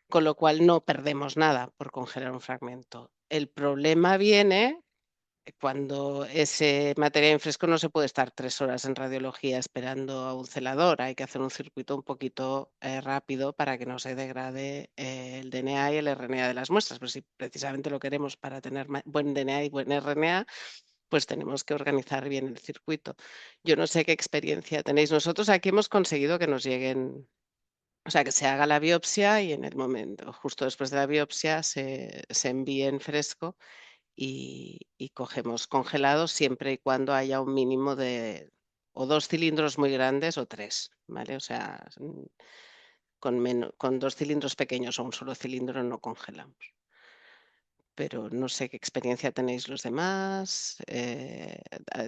Con lo cual no perdemos nada por congelar un fragmento. El problema viene cuando ese material en fresco no se puede estar 3 horas en radiología esperando a un celador, hay que hacer un circuito un poquito rápido para que no se degrade el DNA y el RNA de las muestras. Pero si precisamente lo queremos para tener buen DNA y buen RNA, pues tenemos que organizar bien el circuito. Yo no sé qué experiencia tenéis. Nosotros aquí hemos conseguido que nos lleguen, o sea, que se haga la biopsia y en el momento, justo después de la biopsia, se envíe en fresco y cogemos congelados siempre y cuando haya un mínimo de o 2 cilindros muy grandes o 3, ¿vale? O sea, con 2 cilindros pequeños o un solo cilindro no congelamos. Pero no sé qué experiencia tenéis los demás.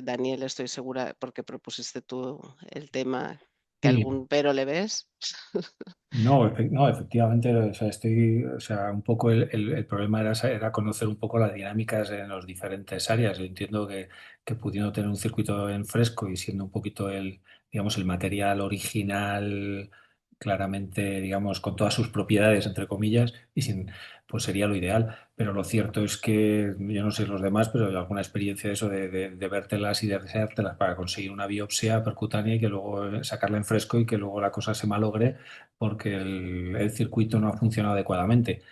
Daniel, estoy segura, porque propusiste tú el tema, que Sí, algún pero le ves. no, no, efectivamente, o sea, o sea, un poco el problema era conocer un poco las dinámicas en las diferentes áreas. Yo entiendo que pudiendo tener un circuito en fresco y siendo un poquito digamos, el material original, claramente, digamos, con todas sus propiedades, entre comillas, pues sería lo ideal. Pero lo cierto es que, yo no sé los demás, pero hay alguna experiencia de eso, de vértelas y de deseártelas para conseguir una biopsia percutánea y que luego sacarla en fresco y que luego la cosa se malogre porque el circuito no ha funcionado adecuadamente,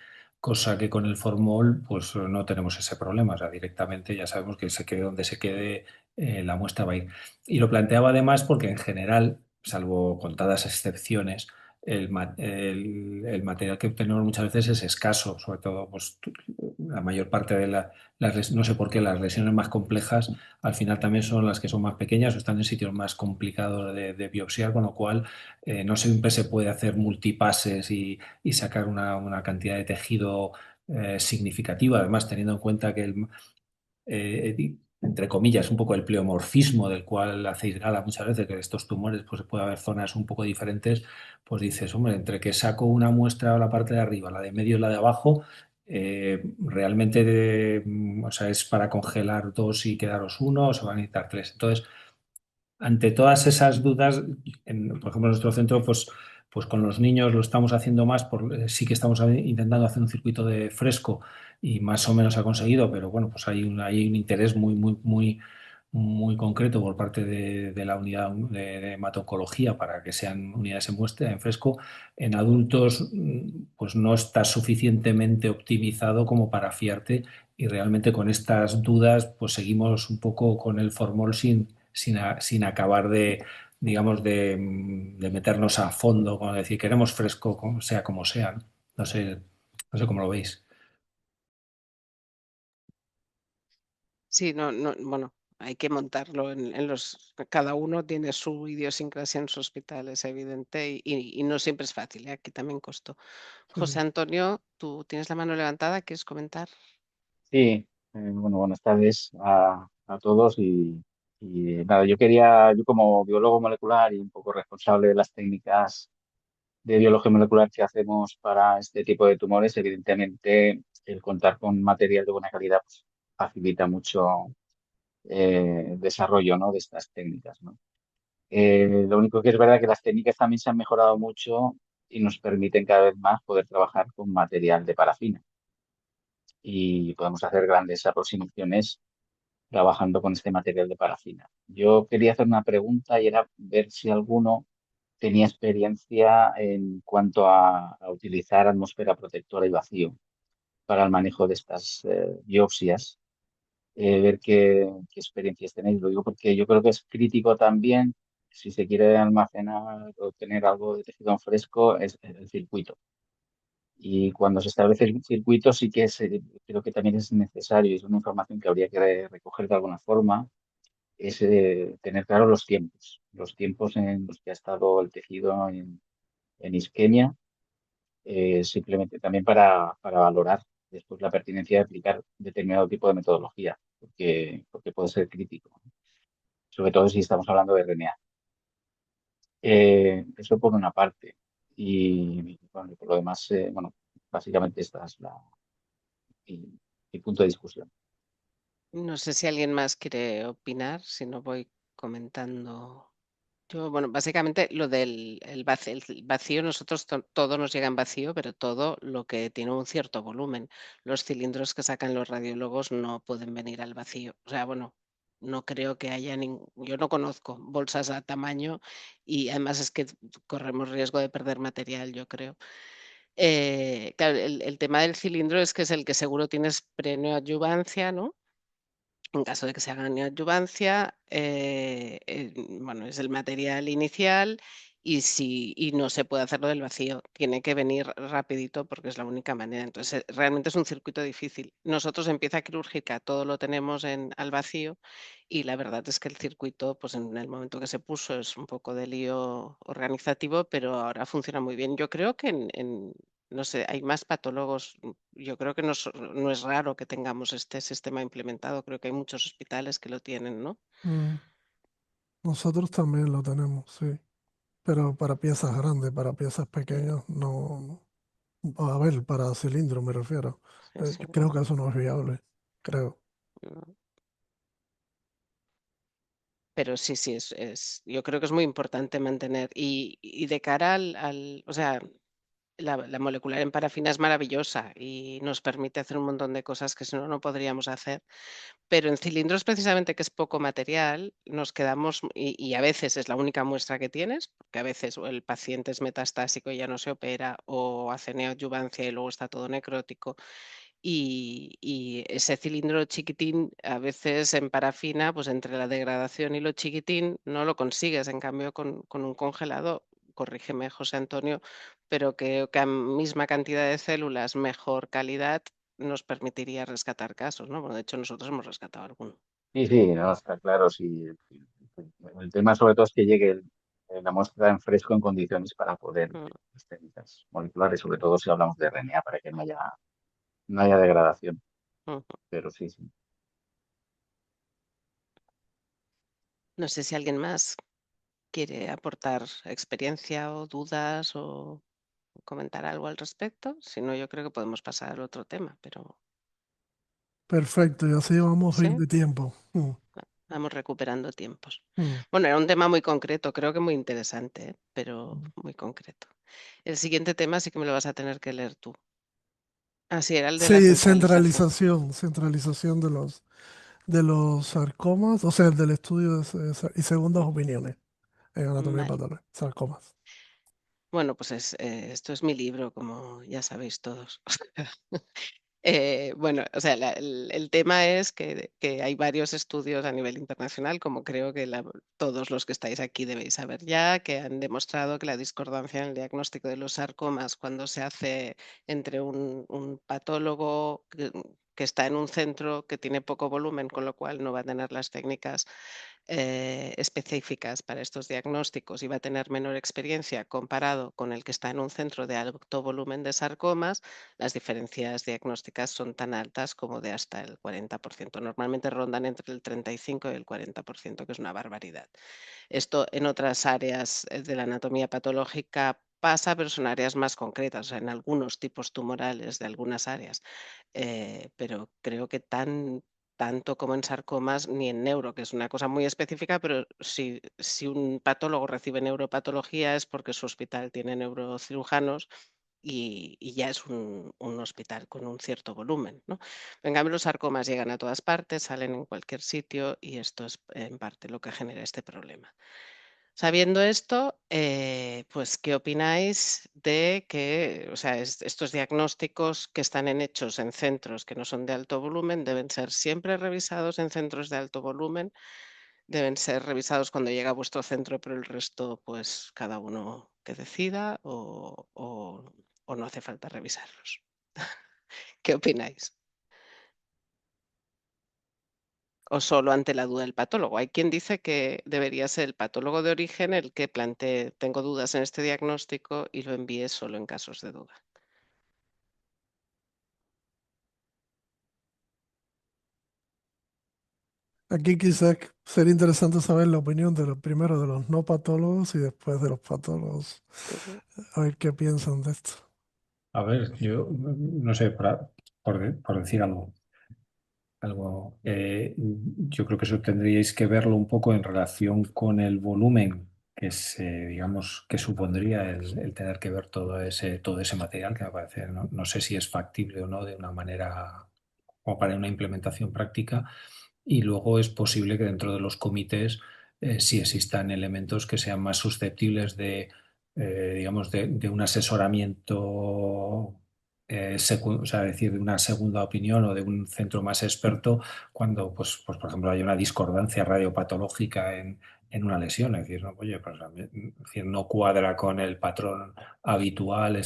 cosa que con el formol pues no tenemos ese problema, o sea, directamente ya sabemos que se quede donde se quede, la muestra va a ir. Y lo planteaba además porque en general, salvo contadas excepciones, el material que obtenemos muchas veces es escaso, sobre todo pues, la mayor parte de no sé por qué, las lesiones más complejas al final también son las que son más pequeñas o están en sitios más complicados de biopsiar, con lo cual no siempre se puede hacer multipases y sacar una cantidad de tejido significativa, además teniendo en cuenta que entre comillas, un poco el pleomorfismo del cual hacéis gala muchas veces, que de estos tumores pues puede haber zonas un poco diferentes, pues dices, hombre, entre que saco una muestra a la parte de arriba, la de medio y la de abajo, realmente o sea, es para congelar dos y quedaros uno, o se van a necesitar tres. Entonces, ante todas esas dudas, por ejemplo, en nuestro centro, pues con los niños lo estamos haciendo más, sí que estamos intentando hacer un circuito de fresco y más o menos ha conseguido, pero bueno, pues hay un interés muy concreto por parte de la unidad de hemato-oncología para que sean unidades en muestra, en fresco. En adultos, pues no está suficientemente optimizado como para fiarte y realmente con estas dudas, pues seguimos un poco con el formol sin acabar digamos, de meternos a fondo, como decir, queremos fresco, sea como sea, ¿no? No sé cómo lo veis. Sí, bueno, hay que montarlo cada uno tiene su idiosincrasia en su hospital, es evidente, y no siempre es fácil, ¿eh? Aquí también costó. José Sí. Antonio, tú tienes la mano levantada, ¿quieres comentar? Sí, bueno, buenas tardes a todos y nada, yo como biólogo molecular y un poco responsable de las técnicas de biología molecular que hacemos para este tipo de tumores, evidentemente el contar con material de buena calidad pues, facilita mucho el desarrollo, ¿no? de estas técnicas, ¿no? Lo único que es verdad que las técnicas también se han mejorado mucho y nos permiten cada vez más poder trabajar con material de parafina y podemos hacer grandes aproximaciones trabajando con este material de parafina. Yo quería hacer una pregunta y era ver si alguno tenía experiencia en cuanto a utilizar atmósfera protectora y vacío para el manejo de estas biopsias, ver qué experiencias tenéis. Lo digo porque yo creo que es crítico también, si se quiere almacenar o tener algo de tejido en fresco, es el circuito. Y cuando se establece el circuito, sí que creo que también es necesario, y es una información que habría que recoger de alguna forma, es tener claro los tiempos en los que ha estado el tejido en isquemia, simplemente también para valorar después la pertinencia de aplicar determinado tipo de metodología, porque puede ser crítico, ¿no? Sobre todo si estamos hablando de RNA. Eso por una parte. Y bueno, por lo demás, bueno, básicamente esta es mi punto de discusión. No sé si alguien más quiere opinar, si no voy comentando. Yo, bueno, básicamente lo del el vacío, nosotros todo nos llega en vacío, pero todo lo que tiene un cierto volumen. Los cilindros que sacan los radiólogos no pueden venir al vacío. O sea, bueno, no creo que haya yo no conozco bolsas a tamaño y además es que corremos riesgo de perder material, yo creo. Claro, el tema del cilindro es que es el que seguro tienes preneoadyuvancia, ¿no? En caso de que se haga neoadyuvancia, bueno, es el material inicial y no se puede hacerlo del vacío, tiene que venir rapidito porque es la única manera. Entonces, realmente es un circuito difícil. Nosotros en pieza quirúrgica todo lo tenemos al vacío y la verdad es que el circuito, pues en el momento que se puso es un poco de lío organizativo, pero ahora funciona muy bien. Yo creo que no sé, hay más patólogos. Yo creo que no es raro que tengamos este sistema implementado. Creo que hay muchos hospitales que lo tienen, ¿no? Mm, nosotros también lo tenemos, sí. Pero para piezas grandes, para piezas pequeñas, no. A ver, para cilindro me refiero. Sí, sí, Creo que eso no es viable, creo. no. Pero sí, sí, yo creo que es muy importante mantener. Y de cara o sea, la molecular en parafina es maravillosa y nos permite hacer un montón de cosas que si no, no podríamos hacer. Pero en cilindros, precisamente, que es poco material, nos quedamos, y a veces es la única muestra que tienes, porque a veces o el paciente es metastásico y ya no se opera, o hace neoadyuvancia y luego está todo necrótico. Y ese cilindro chiquitín, a veces en parafina, pues entre la degradación y lo chiquitín, no lo consigues. En cambio, con un congelado, corrígeme, José Antonio, pero que a misma cantidad de células, mejor calidad, nos permitiría rescatar casos, ¿no? Bueno, de hecho, nosotros hemos rescatado alguno. Sí, sí, no, está claro. Sí. El tema sobre todo es que llegue la muestra en fresco en condiciones para poder Mm, las técnicas moleculares, sobre todo si hablamos de RNA, para que no haya degradación. ujú. Pero sí, sí. No sé si alguien más quiere aportar experiencia o dudas o comentar algo al respecto. Si no, yo creo que podemos pasar al otro tema, pero Perfecto, y así vamos bien sí, de tiempo. vamos recuperando tiempos. Mm. Bueno, era un tema muy concreto, creo que muy interesante, pero Mm. muy concreto. El siguiente tema sí que me lo vas a tener que leer tú. Ah, sí, era el de la Sí, centralización. centralización de los sarcomas, o sea, del estudio y segundas opiniones en anatomía Vale. patológica, sarcomas. Bueno, pues esto es mi libro, como ya sabéis todos. Bueno, o sea, el tema es que hay varios estudios a nivel internacional, como creo que todos los que estáis aquí debéis saber ya, que han demostrado que la discordancia en el diagnóstico de los sarcomas cuando se hace entre un patólogo que está en un centro que tiene poco volumen, con lo cual no va a tener las técnicas específicas para estos diagnósticos y va a tener menor experiencia comparado con el que está en un centro de alto volumen de sarcomas, las diferencias diagnósticas son tan altas como de hasta el 40%. Normalmente rondan entre el 35 y el 40%, que es una barbaridad. Esto en otras áreas de la anatomía patológica pasa, pero son áreas más concretas, o sea, en algunos tipos tumorales de algunas áreas. Pero creo que tanto como en sarcomas ni en neuro, que es una cosa muy específica, pero si un patólogo recibe neuropatología es porque su hospital tiene neurocirujanos y ya es un hospital con un cierto volumen, ¿no? En cambio, los sarcomas llegan a todas partes, salen en cualquier sitio y esto es en parte lo que genera este problema. Sabiendo esto, pues, ¿qué opináis de que, o sea, estos diagnósticos que están hechos en centros que no son de alto volumen deben ser siempre revisados en centros de alto volumen? ¿Deben ser revisados cuando llega a vuestro centro, pero el resto, pues, cada uno que decida o no hace falta revisarlos? ¿Qué opináis? O solo ante la duda del patólogo. Hay quien dice que debería ser el patólogo de origen el que plantee, tengo dudas en este diagnóstico y lo envíe solo en casos de duda. Aquí quizás sería interesante saber la opinión primero de los no patólogos y después de los patólogos. Ujú. A ver qué piensan de esto. A ver, yo no sé, por decir yo creo que eso tendríais que verlo un poco en relación con el volumen digamos, que supondría el tener que ver todo ese material, que me parece, no sé si es factible o no de una manera o para una implementación práctica. Y luego es posible que dentro de los comités sí existan elementos que sean más susceptibles digamos, de un asesoramiento, o sea, decir, de una segunda opinión o de un centro más experto cuando, pues, por ejemplo, hay una discordancia radiopatológica en una lesión. Es decir, no, oye, pues, es decir, no cuadra con el patrón habitual,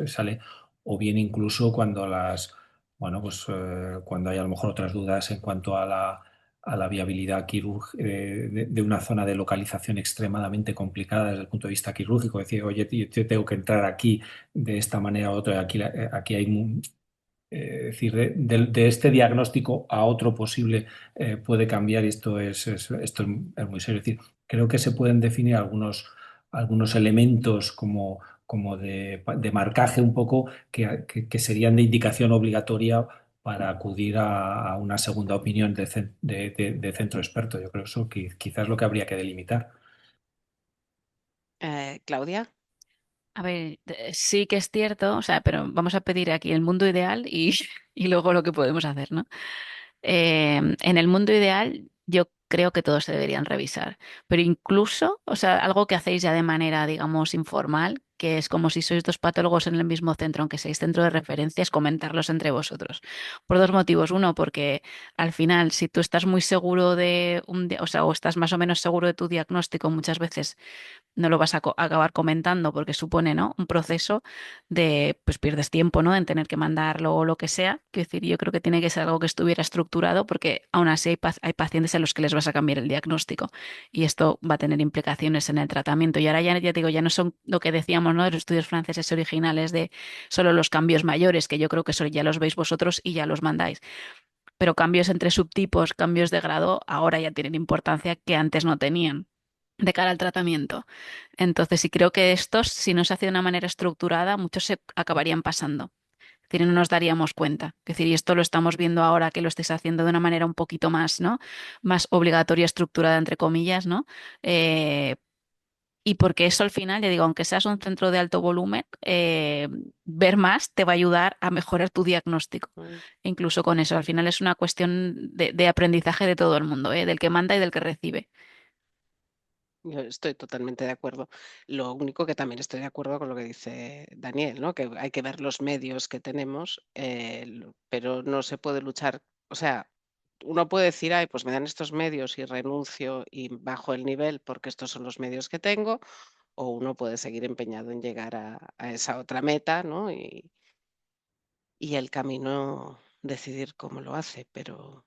sale, o bien incluso cuando bueno, pues cuando hay a lo mejor otras dudas en cuanto a la viabilidad de una zona de localización extremadamente complicada desde el punto de vista quirúrgico, decir, oye, yo tengo que entrar aquí de esta manera u otra, aquí hay decir, de este diagnóstico a otro posible puede cambiar y esto es muy serio. Es decir, creo que se pueden definir algunos elementos como de marcaje un poco que serían de indicación obligatoria para acudir a una segunda opinión de centro experto. Yo creo que eso quizás es lo que habría que delimitar. Claudia. A ver, sí que es cierto, o sea, pero vamos a pedir aquí el mundo ideal y, y luego lo que podemos hacer, ¿no? En el mundo ideal, yo creo que todos se deberían revisar, pero incluso, o sea, algo que hacéis ya de manera, digamos, informal, que es como si sois dos patólogos en el mismo centro, aunque seáis centro de referencia, es comentarlos entre vosotros. Por dos motivos. Uno, porque al final, si tú estás muy seguro de o sea, o estás más o menos seguro de tu diagnóstico, muchas veces no lo vas a acabar comentando porque supone, ¿no? Un proceso de, pues pierdes tiempo, ¿no? En tener que mandarlo o lo que sea. Quiero decir, yo creo que tiene que ser algo que estuviera estructurado porque aún así hay pacientes a los que les vas a cambiar el diagnóstico y esto va a tener implicaciones en el tratamiento. Y ahora ya te digo, ya no son lo que decíamos, ¿no? De los estudios franceses originales de solo los cambios mayores, que yo creo que eso ya los veis vosotros y ya los mandáis. Pero cambios entre subtipos, cambios de grado, ahora ya tienen importancia que antes no tenían de cara al tratamiento. Entonces, sí creo que estos, si no se hace de una manera estructurada, muchos se acabarían pasando. Es decir, no nos daríamos cuenta. Es decir, y esto lo estamos viendo ahora que lo estáis haciendo de una manera un poquito más, ¿no? Más obligatoria, estructurada, entre comillas, ¿no? Eh, y porque eso al final, ya digo, aunque seas un centro de alto volumen, ver más te va a ayudar a mejorar tu diagnóstico. Mm. Incluso con eso, al final es una cuestión de aprendizaje de todo el mundo, ¿eh? Del que manda y del que recibe. Yo estoy totalmente de acuerdo. Lo único que también estoy de acuerdo con lo que dice Daniel, ¿no? Que hay que ver los medios que tenemos, pero no se puede luchar. O sea, uno puede decir, ay, pues me dan estos medios y renuncio y bajo el nivel porque estos son los medios que tengo, o uno puede seguir empeñado en llegar a esa otra meta, ¿no? Y el camino decidir cómo lo hace, pero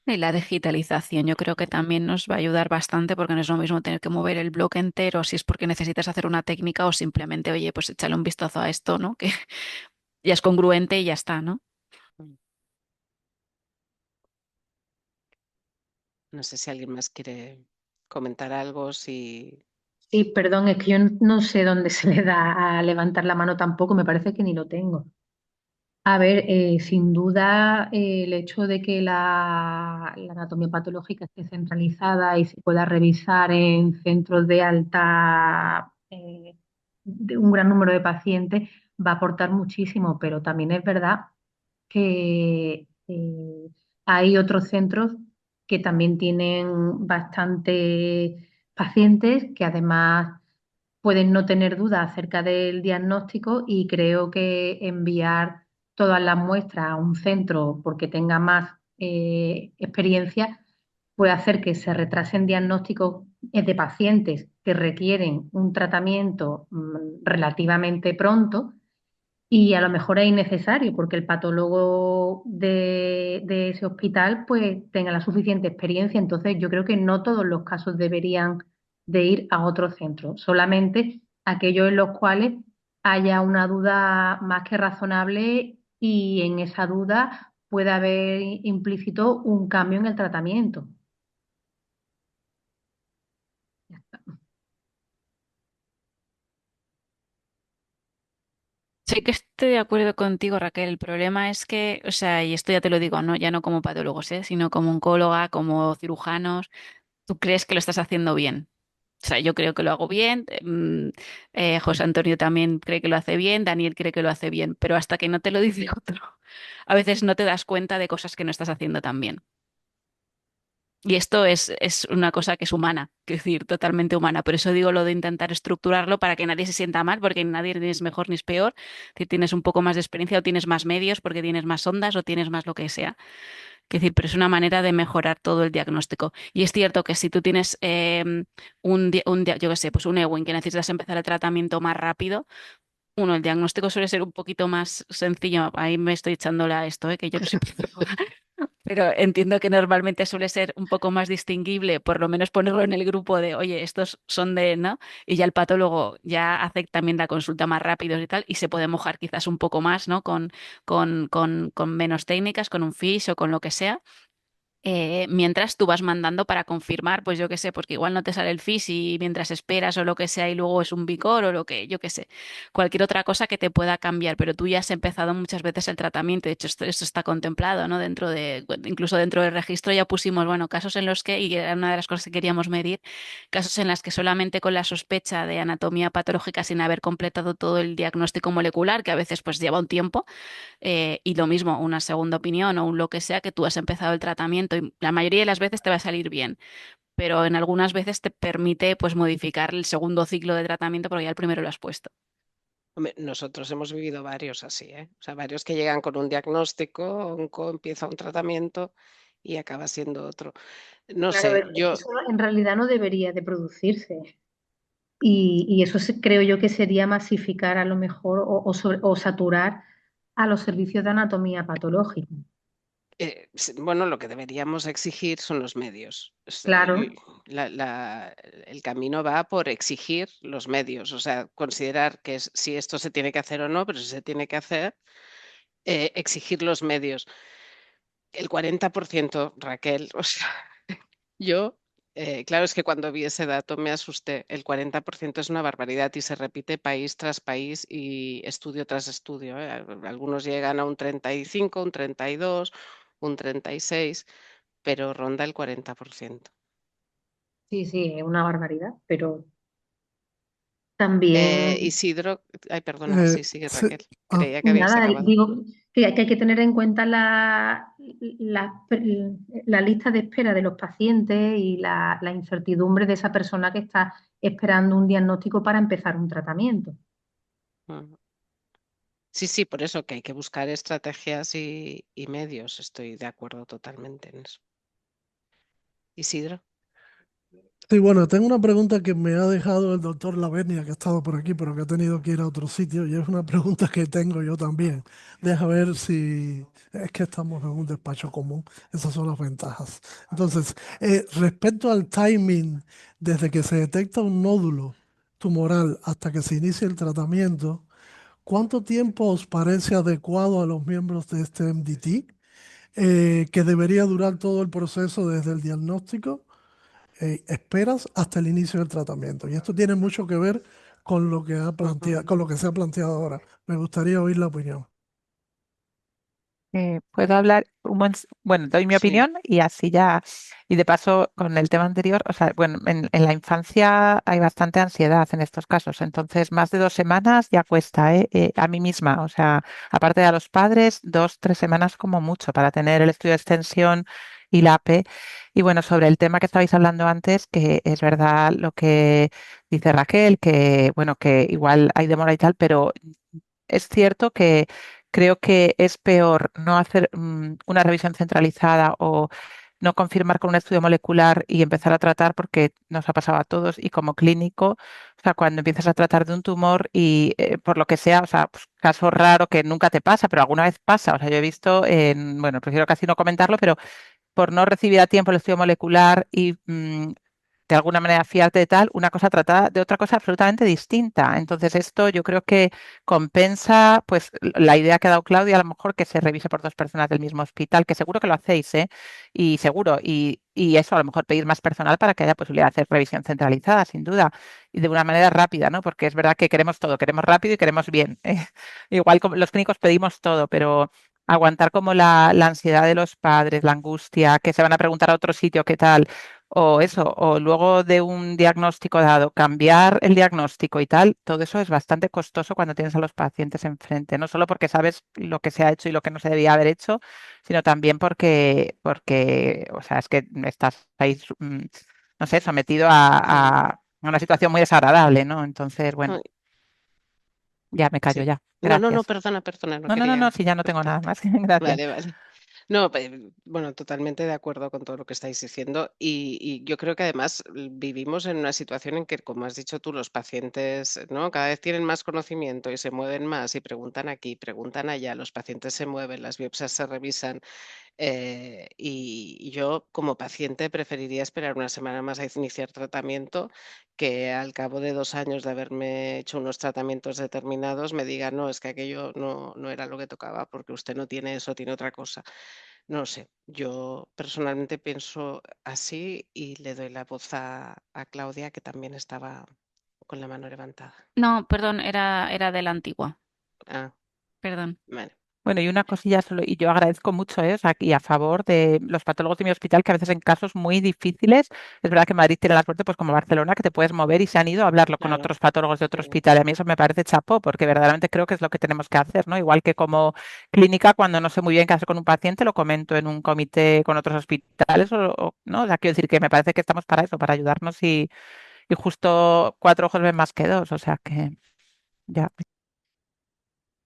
Y la digitalización yo creo que también nos va a ayudar bastante porque no es lo mismo tener que mover el bloque entero si es porque necesitas hacer una técnica o simplemente, oye, pues échale un vistazo a esto, ¿no? Que ya es congruente y ya está, ¿no? mm, no sé si alguien más quiere comentar algo, si... Sí, perdón, es que yo no sé dónde se le da a levantar la mano tampoco, me parece que ni lo tengo. A ver, sin duda el hecho de que la anatomía patológica esté centralizada y se pueda revisar en centros de alta, de un gran número de pacientes, va a aportar muchísimo, pero también es verdad que hay otros centros que también tienen bastante pacientes que además pueden no tener dudas acerca del diagnóstico y creo que enviar todas las muestras a un centro porque tenga más experiencia puede hacer que se retrasen diagnósticos de pacientes que requieren un tratamiento relativamente pronto y a lo mejor es innecesario porque el patólogo de ese hospital pues tenga la suficiente experiencia. Entonces yo creo que no todos los casos deberían de ir a otro centro, solamente aquellos en los cuales haya una duda más que razonable y en esa duda pueda haber implícito un cambio en el tratamiento. Ya está. Sí que estoy de acuerdo contigo, Raquel. El problema es que, o sea, y esto ya te lo digo, no, ya no como patólogos, sino como oncóloga, como cirujanos, tú crees que lo estás haciendo bien. O sea, yo creo que lo hago bien, José Antonio también cree que lo hace bien, Daniel cree que lo hace bien, pero hasta que no te lo dice otro, a veces no te das cuenta de cosas que no estás haciendo tan bien. Y esto es una cosa que es humana, es decir, totalmente humana. Por eso digo lo de intentar estructurarlo para que nadie se sienta mal, porque nadie es mejor ni es peor. Si tienes un poco más de experiencia o tienes más medios porque tienes más ondas o tienes más lo que sea. Es decir, pero es una manera de mejorar todo el diagnóstico. Y es cierto que si tú tienes yo qué sé, pues un EWIN que necesitas empezar el tratamiento más rápido, uno, el diagnóstico suele ser un poquito más sencillo. Ahí me estoy echándole a esto, que yo no soy patóloga. Pero entiendo que normalmente suele ser un poco más distinguible, por lo menos ponerlo en el grupo de, oye, estos son de, ¿no? Y ya el patólogo ya hace también la consulta más rápido y tal, y se puede mojar quizás un poco más, ¿no? Con menos técnicas, con un fish o con lo que sea. Mientras tú vas mandando para confirmar, pues yo qué sé, porque igual no te sale el FIS y mientras esperas o lo que sea y luego es un Vicor o lo que, yo qué sé, cualquier otra cosa que te pueda cambiar, pero tú ya has empezado muchas veces el tratamiento, de hecho esto está contemplado, ¿no? Dentro de, bueno, incluso dentro del registro ya pusimos, bueno, casos en los que, y era una de las cosas que queríamos medir, casos en las que solamente con la sospecha de anatomía patológica sin haber completado todo el diagnóstico molecular, que a veces pues lleva un tiempo, y lo mismo, una segunda opinión o un lo que sea, que tú has empezado el tratamiento y la mayoría de las veces te va a salir bien, pero en algunas veces te permite pues modificar el segundo ciclo de tratamiento porque ya el primero lo has puesto. Hombre, nosotros hemos vivido varios así, ¿eh? O sea, varios que llegan con un diagnóstico, empieza un tratamiento y acaba siendo otro. No Claro, sé, yo eso en realidad no debería de producirse. Y eso creo yo que sería masificar a lo mejor o saturar a los servicios de anatomía patológica. Bueno, lo que deberíamos exigir son los medios. Claro, El camino va por exigir los medios, o sea, considerar que si esto se tiene que hacer o no, pero si se tiene que hacer, exigir los medios. El 40%, Raquel, o sea, yo, claro, es que cuando vi ese dato me asusté. El 40% es una barbaridad y se repite país tras país y estudio tras estudio, ¿eh? Algunos llegan a un 35, un 32, un 36, pero ronda el 40%. sí, sí, es una barbaridad, pero también, Isidro, ay, perdona, sí, sigue Sí, Raquel. ah, Creía que habías nada, acabado. digo que hay que tener en cuenta la lista de espera de los pacientes y la incertidumbre de esa persona que está esperando un diagnóstico para empezar un tratamiento. Mm. Sí, sí, por eso que hay que buscar estrategias y medios. Estoy de acuerdo totalmente en eso. Isidro. sí, bueno, tengo una pregunta que me ha dejado el doctor Lavernia, que ha estado por aquí, pero que ha tenido que ir a otro sitio, y es una pregunta que tengo yo también. Deja ver si es que estamos en un despacho común, esas son las ventajas. Entonces, respecto al timing, desde que se detecta un nódulo tumoral hasta que se inicia el tratamiento, ¿cuánto tiempo os parece adecuado a los miembros de este MDT? Que debería durar todo el proceso desde el diagnóstico esperas hasta el inicio del tratamiento. Y esto tiene mucho que ver con lo que con lo que se ha planteado ahora. Me gustaría oír la opinión. ¿Puedo hablar? Bueno, doy mi Sí. opinión y así ya, y de paso con el tema anterior, o sea, bueno, en la infancia hay bastante ansiedad en estos casos, entonces más de 2 semanas ya cuesta, ¿eh? A mí misma, o sea, aparte de a los padres, 2, 3 semanas como mucho para tener el estudio de extensión y la AP. Y bueno, sobre el tema que estabais hablando antes, que es verdad lo que dice Raquel, que bueno, que igual hay demora y tal, pero es cierto que creo que es peor no hacer una revisión centralizada o no confirmar con un estudio molecular y empezar a tratar porque nos ha pasado a todos y como clínico, o sea, cuando empiezas a tratar de un tumor y por lo que sea, o sea, pues, caso raro que nunca te pasa, pero alguna vez pasa, o sea, yo he visto bueno, prefiero casi no comentarlo, pero por no recibir a tiempo el estudio molecular y de alguna manera fiarte de tal, una cosa tratada de otra cosa absolutamente distinta. Entonces, esto yo creo que compensa, pues, la idea que ha dado Claudia, a lo mejor que se revise por 2 personas del mismo hospital, que seguro que lo hacéis, ¿eh? Y seguro, y eso, a lo mejor pedir más personal para que haya posibilidad de hacer revisión centralizada, sin duda, y de una manera rápida, ¿no? Porque es verdad que queremos todo, queremos rápido y queremos bien. Igual como los clínicos pedimos todo, pero aguantar como la ansiedad de los padres, la angustia, que se van a preguntar a otro sitio qué tal, o eso, o luego de un diagnóstico dado, cambiar el diagnóstico y tal, todo eso es bastante costoso cuando tienes a los pacientes enfrente, no solo porque sabes lo que se ha hecho y lo que no se debía haber hecho, sino también porque o sea, es que estás ahí, no sé, sometido a una situación muy desagradable, ¿no? Entonces, bueno, No, ya me callo sí. ya. No, Gracias. perdona, no No, quería si ya no tengo nada cortarte. más. Gracias. Vale. No, bueno, totalmente de acuerdo con todo lo que estáis diciendo y yo creo que además vivimos en una situación en que, como has dicho tú, los pacientes, ¿no? Cada vez tienen más conocimiento y se mueven más y preguntan aquí, preguntan allá, los pacientes se mueven, las biopsias se revisan. Y yo como paciente preferiría esperar una semana más a iniciar tratamiento que al cabo de 2 años de haberme hecho unos tratamientos determinados me diga, no, es que aquello no era lo que tocaba porque usted no tiene eso, tiene otra cosa. No lo sé, yo personalmente pienso así y le doy la voz a Claudia, que también estaba con la mano levantada. No, perdón, era de la antigua. Ah, Perdón. vale. Bueno, y una cosilla solo, y yo agradezco mucho, o sea, y a favor de los patólogos de mi hospital, que a veces en casos muy difíciles, es verdad que Madrid tiene la suerte, pues como Barcelona, que te puedes mover y se han ido a hablarlo con Claro. otros patólogos de otro hospital. Y a mí eso me parece chapó, porque verdaderamente creo que es lo que tenemos que hacer, ¿no? Igual que como clínica, cuando no sé muy bien qué hacer con un paciente, lo comento en un comité con otros hospitales, ¿no? O sea, quiero decir que me parece que estamos para eso, para ayudarnos y justo 4 ojos ven más que 2, o sea que ya.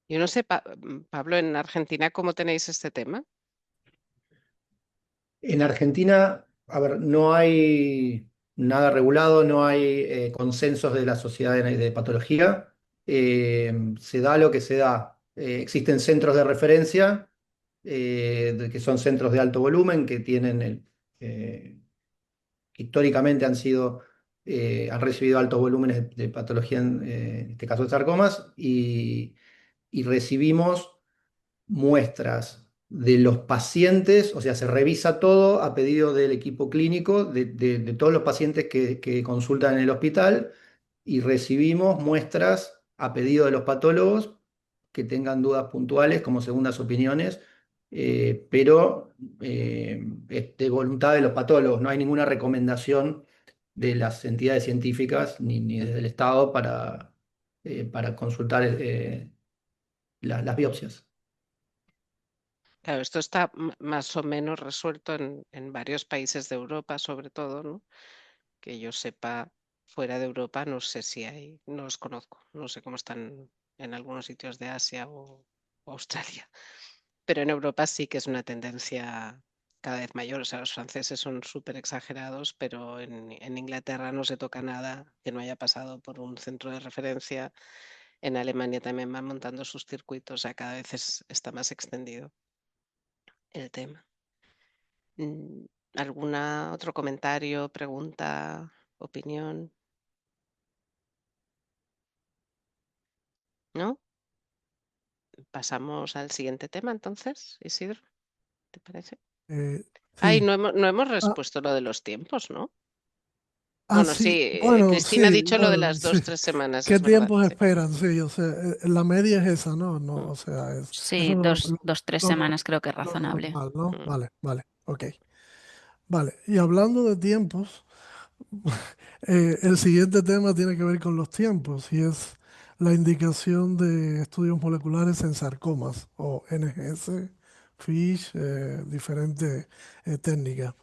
Yo no sé, Pablo, en Argentina, ¿cómo tenéis este tema? En Argentina, a ver, no hay nada regulado, no hay consensos de la Sociedad de Patología. Se da lo que se da. Existen centros de referencia, que son centros de alto volumen, que tienen históricamente han recibido altos volúmenes de patología, en este caso de sarcomas, y recibimos muestras de los pacientes, o sea, se revisa todo a pedido del equipo clínico de todos los pacientes que consultan en el hospital y recibimos muestras a pedido de los patólogos que tengan dudas puntuales como segundas opiniones, pero es de voluntad de los patólogos, no hay ninguna recomendación de las entidades científicas ni desde el Estado para consultar las biopsias. Claro, esto está más o menos resuelto en varios países de Europa, sobre todo, ¿no? Que yo sepa, fuera de Europa, no sé si hay, no los conozco, no sé cómo están en algunos sitios de Asia o Australia, pero en Europa sí que es una tendencia cada vez mayor. O sea, los franceses son súper exagerados, pero en Inglaterra no se toca nada que no haya pasado por un centro de referencia. En Alemania también van montando sus circuitos, o sea, cada vez está más extendido el tema. ¿Alguna otro comentario, pregunta, opinión? ¿No? Pasamos al siguiente tema entonces, Isidro, ¿te parece? Ay, Sí. no hemos Ah, respuesto lo de los tiempos, ¿no? Ah, Bueno, sí, sí, bueno, Cristina ha sí, dicho lo de bueno, las sí. 2, 3 semanas, ¿Qué es verdad. tiempos Sí. esperan? Sí, o sea, la media es esa, ¿no? No, Mm, o sea, eso Sí, es dos, tres lo- semanas creo que es lo razonable. normal, ¿no? mm. Vale, vale, ok. Vale, y hablando de tiempos, el siguiente tema tiene que ver con los tiempos y es la indicación de estudios moleculares en sarcomas o NGS, FISH, diferentes técnicas.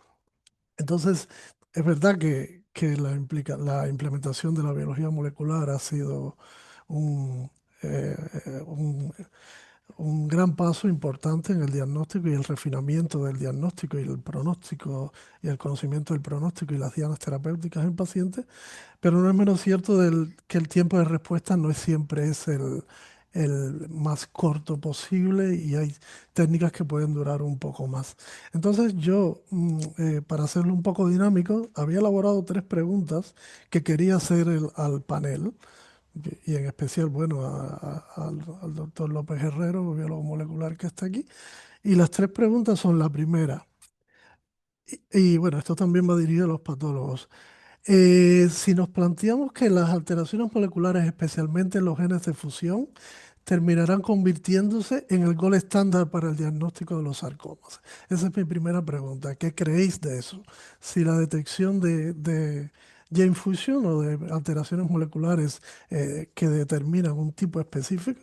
Entonces, es verdad que la implementación de la biología molecular ha sido un, eh, eh, un un gran paso importante en el diagnóstico y el refinamiento del diagnóstico y el pronóstico y el conocimiento del pronóstico y las dianas terapéuticas en pacientes, pero no es menos cierto que el tiempo de respuesta no es siempre es el más corto posible y hay técnicas que pueden durar un poco más. Entonces yo, para hacerlo un poco dinámico, había elaborado 3 preguntas que quería hacer al panel y en especial, bueno, al doctor López Herrero, biólogo molecular que está aquí. Y las 3 preguntas son la primera, bueno, esto también va dirigido a los patólogos. Si nos planteamos que las alteraciones moleculares, especialmente los genes de fusión, terminarán convirtiéndose en el gol estándar para el diagnóstico de los sarcomas. Esa es mi primera pregunta. ¿Qué creéis de eso? Si la detección de gene fusion o de alteraciones moleculares que determinan un tipo específico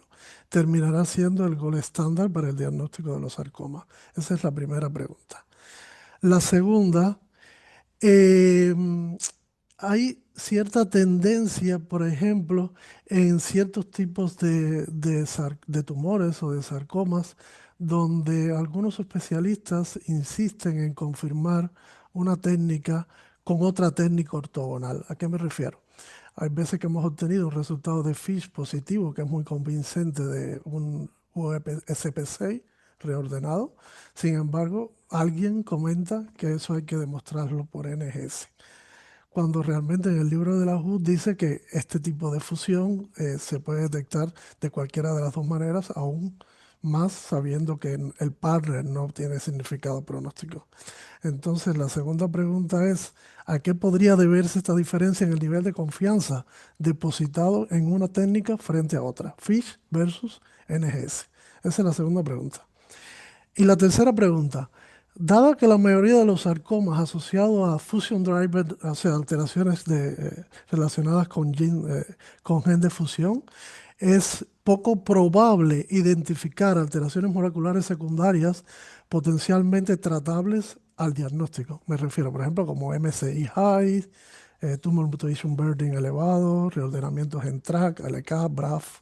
terminará siendo el gol estándar para el diagnóstico de los sarcomas. Esa es la primera pregunta. La segunda, eh, hay cierta tendencia, por ejemplo, en ciertos tipos de tumores o de sarcomas, donde algunos especialistas insisten en confirmar una técnica con otra técnica ortogonal. ¿A qué me refiero? Hay veces que hemos obtenido un resultado de FISH positivo, que es muy convincente de un USP6 reordenado. Sin embargo, alguien comenta que eso hay que demostrarlo por NGS, cuando realmente en el libro de la WHO dice que este tipo de fusión se puede detectar de cualquiera de las dos maneras, aún más sabiendo que el partner no tiene significado pronóstico. Entonces, la segunda pregunta es, ¿a qué podría deberse esta diferencia en el nivel de confianza depositado en una técnica frente a otra? FISH versus NGS. Esa es la segunda pregunta. Y la tercera pregunta, dada que la mayoría de los sarcomas asociados a fusion driver, o sea, alteraciones relacionadas con gen de fusión, es poco probable identificar alteraciones moleculares secundarias potencialmente tratables al diagnóstico. Me refiero, por ejemplo, como MCI high, tumor mutation burden elevado, reordenamientos en TRAC, LK, BRAF,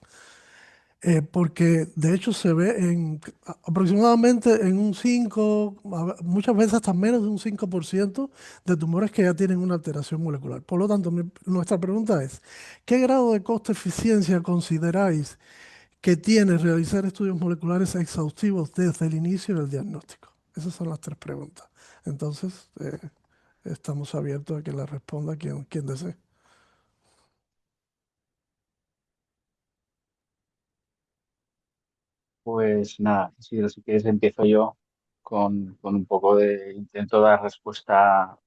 porque de hecho se ve aproximadamente en un 5, muchas veces hasta menos de un 5% de tumores que ya tienen una alteración molecular. Por lo tanto, nuestra pregunta es, ¿qué grado de costo-eficiencia consideráis que tiene realizar estudios moleculares exhaustivos desde el inicio del diagnóstico? Esas son las 3 preguntas. Entonces, estamos abiertos a que la responda quien desee. Pues nada, si quieres empiezo yo con un poco intento dar respuesta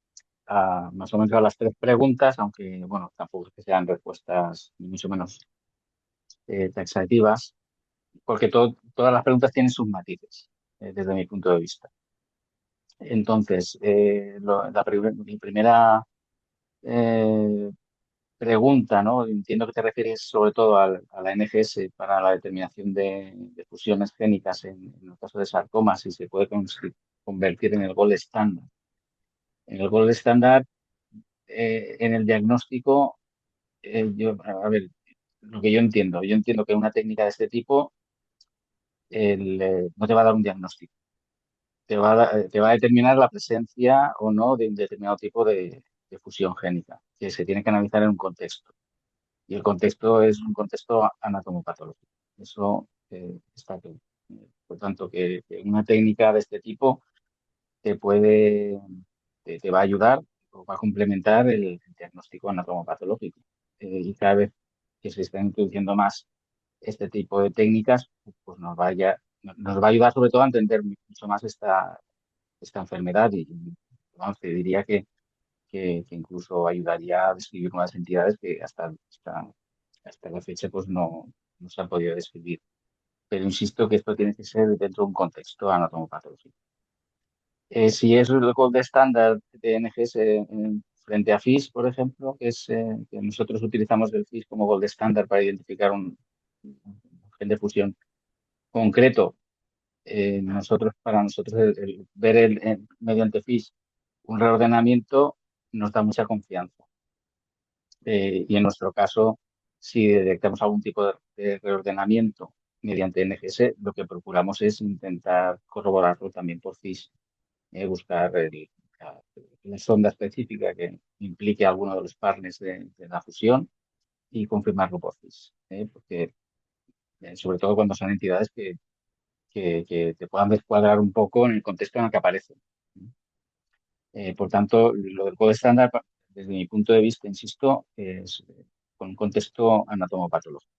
a más o menos a las 3 preguntas, aunque bueno, tampoco es que sean respuestas ni mucho menos taxativas, porque todas las preguntas tienen sus matices, desde mi punto de vista. Entonces, mi primera eh, pregunta, ¿no? Entiendo que te refieres sobre todo a la NGS para la determinación de fusiones génicas en el caso de sarcomas, si se puede convertir en el gold estándar. En el gold estándar, en el diagnóstico, a ver, lo que yo entiendo que una técnica de este tipo no te va a dar un diagnóstico, te va a determinar la presencia o no de un determinado tipo de fusión génica, que se tiene que analizar en un contexto. Y el contexto es un contexto anatomopatológico. Eso está claro. Por tanto, que una técnica de este tipo te puede, te va a ayudar o va a complementar el diagnóstico anatomopatológico. Y cada vez que se están introduciendo más este tipo de técnicas, pues nos va a ayudar sobre todo a entender mucho más esta enfermedad. Y vamos, te diría que que incluso ayudaría a describir nuevas entidades que hasta la fecha pues no se han podido describir. Pero insisto que esto tiene que ser dentro de un contexto anatomopatológico. Si es el gold estándar de NGS frente a FISH, por ejemplo, que nosotros utilizamos el FISH como gold estándar para identificar un gen de fusión concreto, para nosotros ver mediante FISH un reordenamiento nos da mucha confianza. Y en nuestro caso, si detectamos algún tipo de reordenamiento mediante NGS, lo que procuramos es intentar corroborarlo también por FISH, buscar la sonda específica que implique alguno de los partners de la fusión y confirmarlo por FISH, porque sobre todo cuando son entidades que te puedan descuadrar un poco en el contexto en el que aparecen. Por tanto, lo del código estándar, desde mi punto de vista, insisto, es con un contexto anatomopatológico.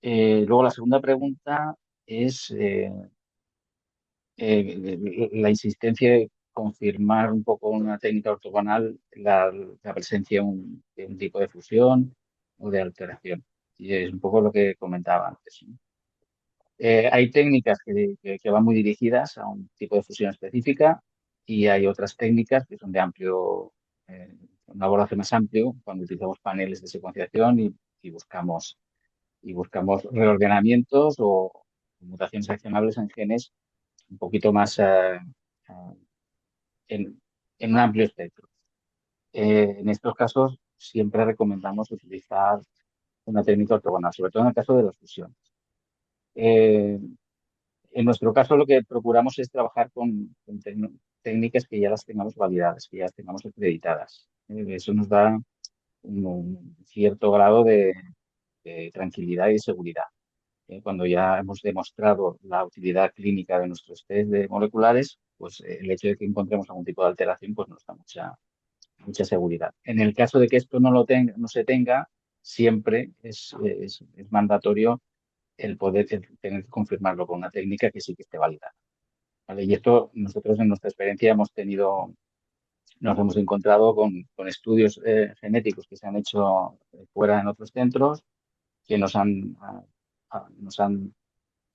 Luego la segunda pregunta es la insistencia de confirmar un poco una técnica ortogonal, la presencia de un tipo de fusión o de alteración. Y es un poco lo que comentaba antes, ¿no? Hay técnicas que van muy dirigidas a un tipo de fusión específica y hay otras técnicas que son de un abordaje más amplio cuando utilizamos paneles de secuenciación y buscamos reordenamientos o mutaciones accionables en genes un poquito más en, en un amplio espectro. En estos casos siempre recomendamos utilizar una técnica ortogonal, sobre todo en el caso de las fusiones. En nuestro caso, lo que procuramos es trabajar con técnicas que ya las tengamos validadas, que ya las tengamos acreditadas. Eso nos da un cierto grado de tranquilidad y de seguridad. Cuando ya hemos demostrado la utilidad clínica de nuestros test de moleculares, pues el hecho de que encontremos algún tipo de alteración pues nos da mucha seguridad. En el caso de que esto no se tenga, siempre es mandatorio el tener que confirmarlo con una técnica que sí que esté válida. ¿Vale? Y esto nosotros en nuestra experiencia nos hemos encontrado con estudios genéticos que se han hecho fuera en otros centros que nos han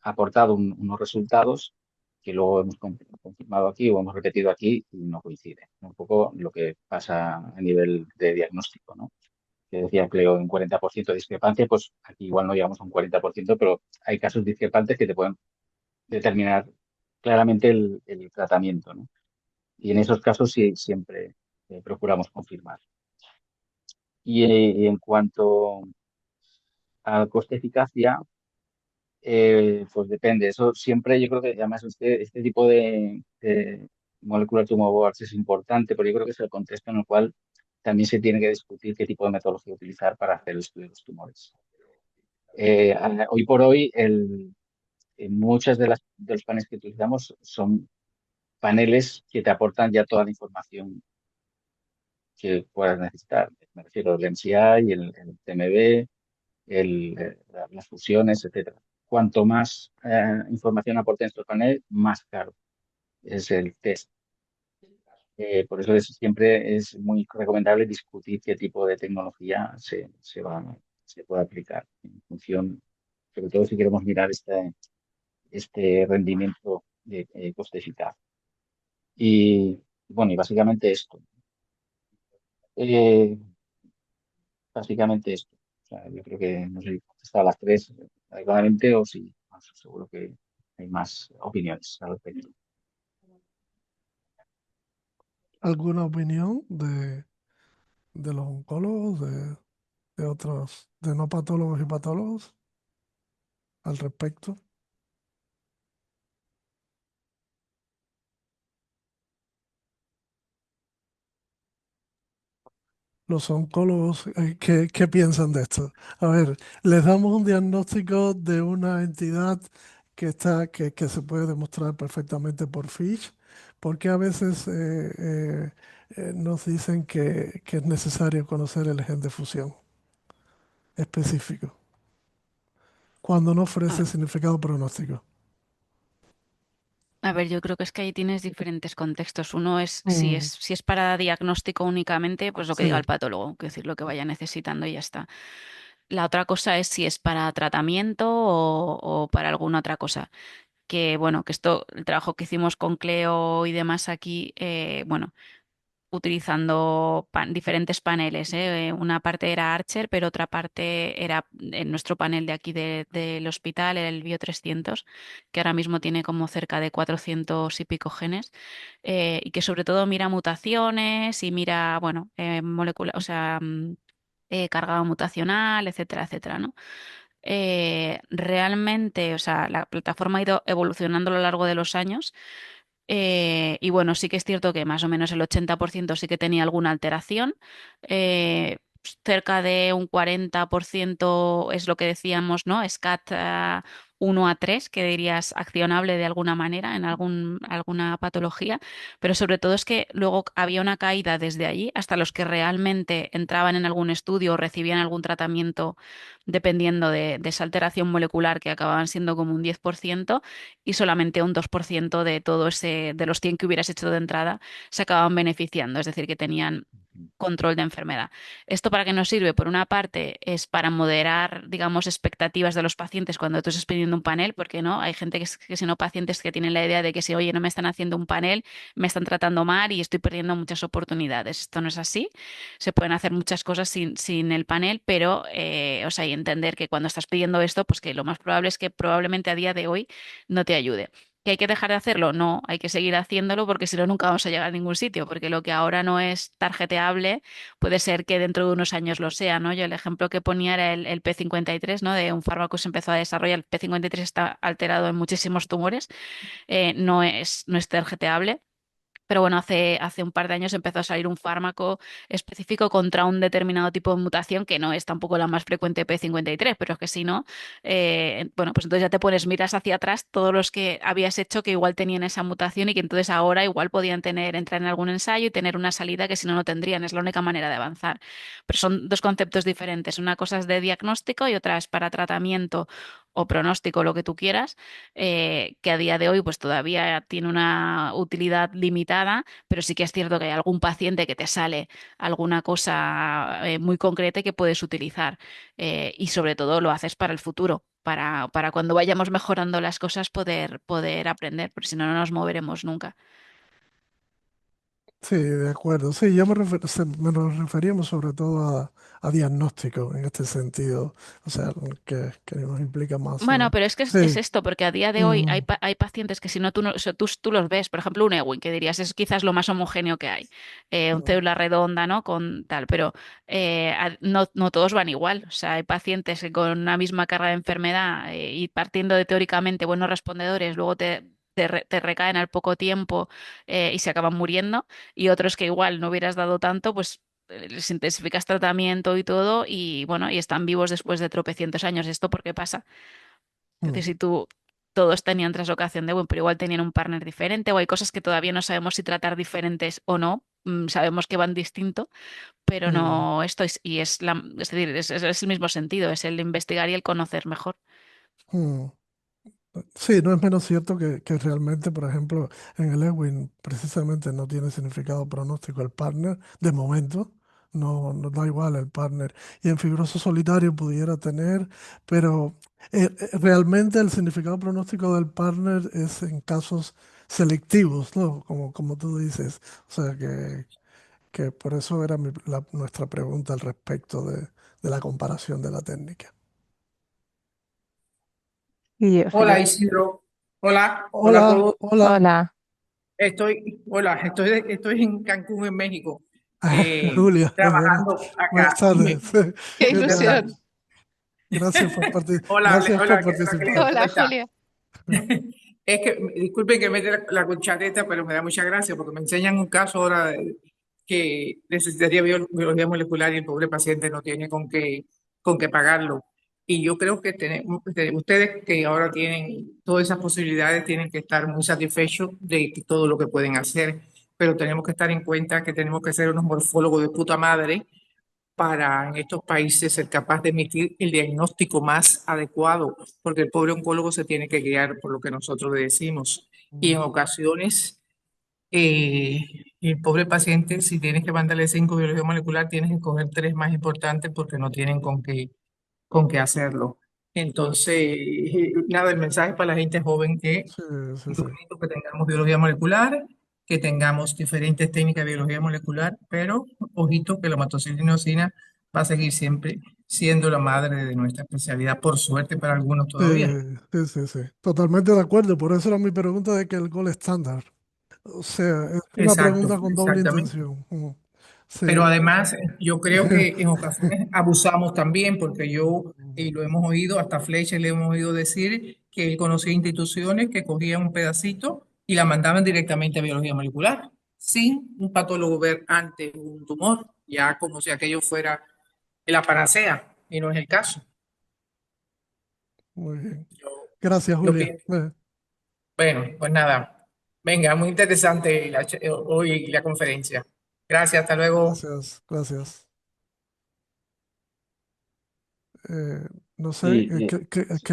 aportado unos resultados que luego hemos confirmado aquí o hemos repetido aquí y no coinciden. Un poco lo que pasa a nivel de diagnóstico, ¿no? Que decía Cleo, un 40% de discrepancia, pues aquí igual no llegamos a un 40%, pero hay casos discrepantes que te pueden determinar claramente el tratamiento, ¿no? Y en esos casos sí siempre procuramos confirmar. Y en cuanto al coste-eficacia, pues depende. Eso siempre yo creo que además este tipo de molecular tumor boards es importante, pero yo creo que es el contexto en el cual también se tiene que discutir qué tipo de metodología utilizar para hacer el estudio de los tumores. Hoy por hoy, muchas de los paneles que utilizamos son paneles que te aportan ya toda la información que puedas necesitar. Me refiero al MCI, el TMB, las fusiones, etcétera. Cuanto más información aporten estos paneles, más caro es el test. Por eso siempre es muy recomendable discutir qué tipo de tecnología se puede aplicar en función, sobre todo si queremos mirar este rendimiento de coste eficaz. Y bueno, y básicamente esto. Eh, Básicamente esto. O sea, yo creo que no sé si he contestado a las tres adecuadamente o si seguro que hay más opiniones al respecto. ¿Alguna opinión de los oncólogos, de otros, de no patólogos y patólogos al respecto? Los oncólogos, ¿qué piensan de esto? A ver, les damos un diagnóstico de una entidad que se puede demostrar perfectamente por FISH, porque a veces nos dicen que es necesario conocer el gen de fusión específico, cuando no ofrece Ah, significado pronóstico. A ver, yo creo que es que ahí tienes diferentes contextos. Uno es Mm, si es para diagnóstico únicamente, pues lo que diga sí, el patólogo, que decir lo que vaya necesitando y ya está. La otra cosa es si es para tratamiento o para alguna otra cosa. Que bueno, que esto, el trabajo que hicimos con Cleo y demás aquí, bueno, utilizando diferentes paneles, ¿eh? Una parte era Archer, pero otra parte era en nuestro panel de aquí del hospital, el Bio 300, que ahora mismo tiene como cerca de 400 y pico genes, y que sobre todo mira mutaciones y mira, bueno, moléculas, o sea, carga mutacional, etcétera, etcétera, ¿no? Realmente, o sea, la plataforma ha ido evolucionando a lo largo de los años. Y bueno, sí que es cierto que más o menos el 80% sí que tenía alguna alteración. Cerca de un 40% es lo que decíamos, ¿no? SCAT 1 a 3, que dirías accionable de alguna manera en alguna patología, pero sobre todo es que luego había una caída desde allí hasta los que realmente entraban en algún estudio o recibían algún tratamiento dependiendo de esa alteración molecular que acababan siendo como un 10% y solamente un 2% de todo ese, de los 100 que hubieras hecho de entrada se acababan beneficiando, es decir, que tenían control de enfermedad. ¿Esto para qué nos sirve? Por una parte, es para moderar, digamos, expectativas de los pacientes cuando tú estás pidiendo un panel, porque no, hay gente que si no pacientes que tienen la idea de que si, oye, no me están haciendo un panel, me están tratando mal y estoy perdiendo muchas oportunidades. Esto no es así. Se pueden hacer muchas cosas sin el panel, pero, o sea, y entender que cuando estás pidiendo esto, pues que lo más probable es que probablemente a día de hoy no te ayude. ¿Que hay que dejar de hacerlo? No, hay que seguir haciéndolo porque si no, nunca vamos a llegar a ningún sitio, porque lo que ahora no es tarjeteable puede ser que dentro de unos años lo sea, ¿no? Yo el ejemplo que ponía era el P53, ¿no? De un fármaco que se empezó a desarrollar. El P53 está alterado en muchísimos tumores, no es tarjeteable. Pero bueno, hace un par de años empezó a salir un fármaco específico contra un determinado tipo de mutación que no es tampoco la más frecuente P53, pero es que si no, bueno, pues entonces ya te pones, miras hacia atrás todos los que habías hecho que igual tenían esa mutación y que entonces ahora igual podían entrar en algún ensayo y tener una salida que si no, no tendrían. Es la única manera de avanzar. Pero son dos conceptos diferentes. Una cosa es de diagnóstico y otra es para tratamiento o pronóstico, lo que tú quieras, que a día de hoy pues todavía tiene una utilidad limitada, pero sí que es cierto que hay algún paciente que te sale alguna cosa muy concreta que puedes utilizar, y sobre todo lo haces para el futuro. Para cuando vayamos mejorando las cosas poder aprender, porque si no, no nos moveremos nunca. sí, de acuerdo. Sí, yo me nos referíamos sobre todo a diagnóstico en este sentido, o sea, que nos implica más. Bueno, pero es que es Sí, esto, porque a día de hoy mm, hay pacientes que si no tú, no, o sea, tú los ves, por ejemplo, un Ewing, que dirías es quizás lo más homogéneo que hay, un mm, célula redonda, ¿no? Con tal, pero no todos van igual. O sea, hay pacientes que con una misma carga de enfermedad y partiendo de teóricamente buenos respondedores, luego te recaen al poco tiempo y se acaban muriendo, y otros que igual no hubieras dado tanto, pues les intensificas tratamiento y todo, y bueno, y están vivos después de tropecientos años. ¿Esto por qué pasa? Es decir, mm, si todos tenían traslocación de Win, pero igual tenían un partner diferente, o hay cosas que todavía no sabemos si tratar diferentes o no. Sabemos que van distinto, pero mm, no esto es, y es decir, es el mismo sentido, es el investigar y el conocer mejor. mm. Sí, no es menos cierto que realmente, por ejemplo, en el Ewing precisamente no tiene significado pronóstico el partner, de momento, no da igual el partner. Y en fibroso solitario pudiera tener, pero realmente el significado pronóstico del partner es en casos selectivos, ¿no? Como tú dices. O sea que por eso era nuestra pregunta al respecto de la comparación de la técnica. Y, o sea, yo, Hola Isidro, hola, hola a Hola, todos. hola. hola. Estoy en Cancún, en México, Julia, trabajando buenas acá. tardes. ¡Qué ¿Qué tal? ilusión! Gracias por Hola, participar. Raquel, ¿cómo Hola, está? Julia. Es que, disculpen que mete la cuchareta, pero me da mucha gracia porque me enseñan un caso ahora que necesitaría biología molecular y el pobre paciente no tiene con qué pagarlo. Y yo creo que ustedes que ahora tienen todas esas posibilidades tienen que estar muy satisfechos de todo lo que pueden hacer, pero tenemos que estar en cuenta que tenemos que ser unos morfólogos de puta madre para en estos países ser capaz de emitir el diagnóstico más adecuado, porque el pobre oncólogo se tiene que guiar por lo que nosotros le decimos. Y en ocasiones, eh, el pobre paciente, si tienes que mandarle 5 biología molecular, tienes que coger 3 más importantes porque no tienen con qué hacerlo. Entonces, nada, el mensaje para la gente joven que Sí, sí, es sí. bonito que tengamos biología molecular, que tengamos diferentes técnicas de biología molecular, pero ojito que la hematocilina va a seguir siempre siendo la madre de nuestra especialidad, por suerte para algunos todavía. Sí, sí, sí. Totalmente de acuerdo. Por eso era mi pregunta de que el gol estándar. O sea, es una Exacto, pregunta con doble exactamente. intención. Sí. Pero además, yo creo que en ocasiones abusamos también, porque yo, y lo hemos oído, hasta Fleischer le hemos oído decir que él conocía instituciones que cogían un pedacito y la mandaban directamente a biología molecular, sin un patólogo ver antes un tumor, ya como si aquello fuera la panacea, y no es el caso. Muy bien. Yo, Gracias, yo Julia. pienso, bueno, pues nada, venga, muy interesante hoy la conferencia. Gracias, hasta luego. Gracias, gracias. Eh, no sé, Sí,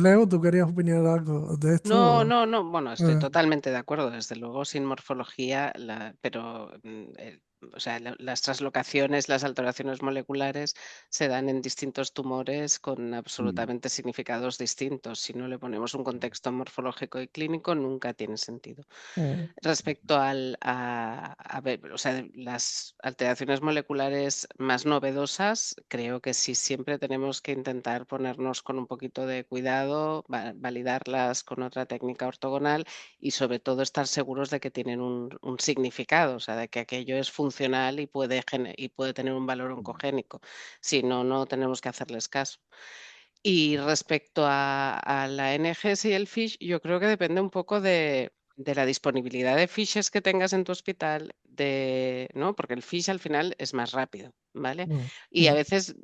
Leo, ¿tú querías opinar algo de No, esto? no, no. Bueno, estoy Eh, totalmente de acuerdo, desde luego, sin morfología, pero o sea, las translocaciones, las alteraciones moleculares se dan en distintos tumores con mm, absolutamente significados distintos. Si no le ponemos un contexto morfológico y clínico, nunca tiene sentido. mm, Respecto a ver, o sea, las alteraciones moleculares más novedosas, creo que sí siempre tenemos que intentar ponernos con un poquito de cuidado, validarlas con otra técnica ortogonal y sobre todo estar seguros de que tienen un significado, o sea, de que aquello es funcional y y puede tener un valor oncogénico. Si no, no tenemos que hacerles caso. Y respecto a la NGS y el FISH, yo creo que depende un poco de la disponibilidad de fiches que tengas en tu hospital, ¿no? Porque el fish al final es más rápido, ¿vale? mm, Y a mm, veces,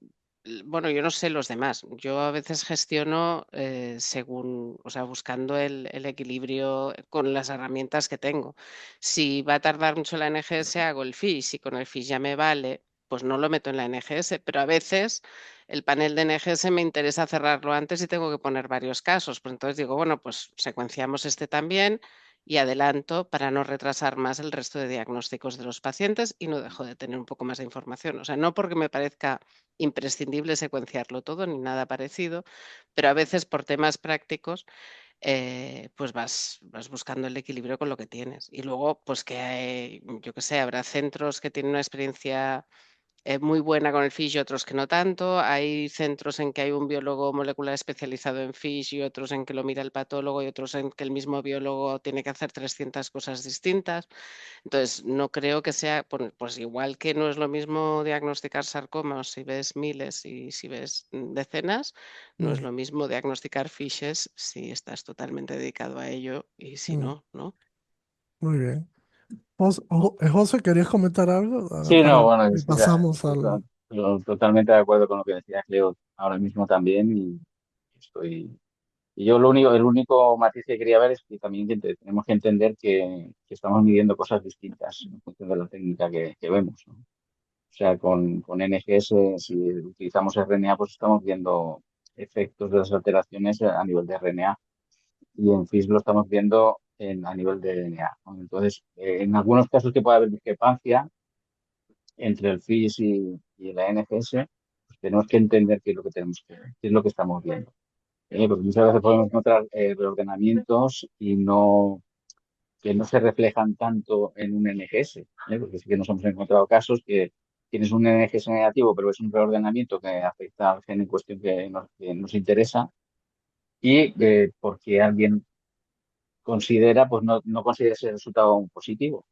bueno, yo no sé los demás, yo a veces gestiono según, o sea, buscando el equilibrio con las herramientas que tengo. Si va a tardar mucho la NGS, hago el fish, si con el fish ya me vale, pues no lo meto en la NGS, pero a veces el panel de NGS me interesa cerrarlo antes y tengo que poner varios casos. Pues entonces digo, bueno, pues secuenciamos este también y adelanto para no retrasar más el resto de diagnósticos de los pacientes y no dejo de tener un poco más de información. O sea, no porque me parezca imprescindible secuenciarlo todo ni nada parecido, pero a veces por temas prácticos pues vas buscando el equilibrio con lo que tienes. Y luego, pues que yo qué sé, habrá centros que tienen una experiencia muy buena con el FISH y otros que no tanto. Hay centros en que hay un biólogo molecular especializado en FISH y otros en que lo mira el patólogo y otros en que el mismo biólogo tiene que hacer 300 cosas distintas. Entonces, no creo que sea, pues igual que no es lo mismo diagnosticar sarcomas si ves miles y si ves decenas, no es mm, lo mismo diagnosticar FISHes si estás totalmente dedicado a ello y si mm. no, ¿no? Muy bien. José, ¿querías comentar algo? sí, no, Para, bueno, y es que pasamos al... totalmente de acuerdo con lo que decía Leo ahora mismo también y estoy. Y yo el único matiz que quería ver es que también tenemos que entender que estamos midiendo cosas distintas en función de la técnica que vemos, ¿no? O sea, con NGS, si utilizamos RNA, pues estamos viendo efectos de las alteraciones a nivel de RNA y en FISH lo estamos viendo a nivel de DNA, ¿no? Entonces, en algunos casos que puede haber discrepancia entre el FISH y la NGS, pues tenemos que entender qué es lo que qué es lo que estamos viendo. Porque muchas veces podemos encontrar reordenamientos que no se reflejan tanto en un NGS, porque sí que nos hemos encontrado casos que tienes un NGS negativo, pero es un reordenamiento que afecta al gen en cuestión que nos interesa y porque alguien considera, pues no considera ese resultado un positivo,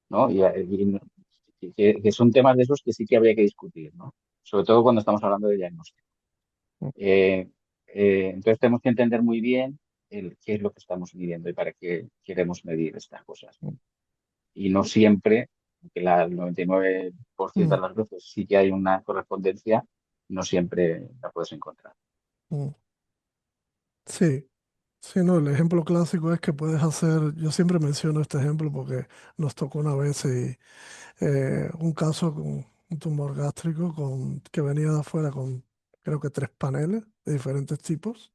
¿no? Que son temas de esos que sí que habría que discutir, ¿no? Sobre todo cuando estamos hablando de diagnóstico. Eh, entonces tenemos que entender muy bien qué es lo que estamos midiendo y para qué queremos medir estas cosas, ¿no? Y no siempre, que el 99% de Mm, las veces sí que hay una correspondencia, no siempre la puedes encontrar. mm. Sí, sí, no, el ejemplo clásico es que puedes hacer, yo siempre menciono este ejemplo porque nos tocó una vez un caso un tumor gástrico que venía de afuera con creo que 3 paneles de diferentes tipos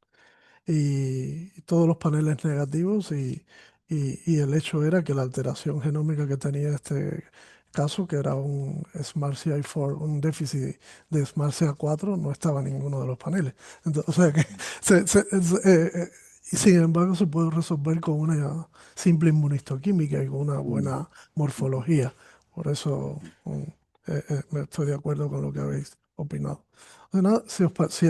y todos los paneles negativos y el hecho era que la alteración genómica que tenía este caso, que era un SMARCA4, un déficit de SMARCA4, no estaba en ninguno de los paneles. Entonces, o sea que y sin embargo se puede resolver con una simple inmunistoquímica y con una buena morfología. Por eso me estoy de acuerdo con lo que habéis opinado. O sea, nada,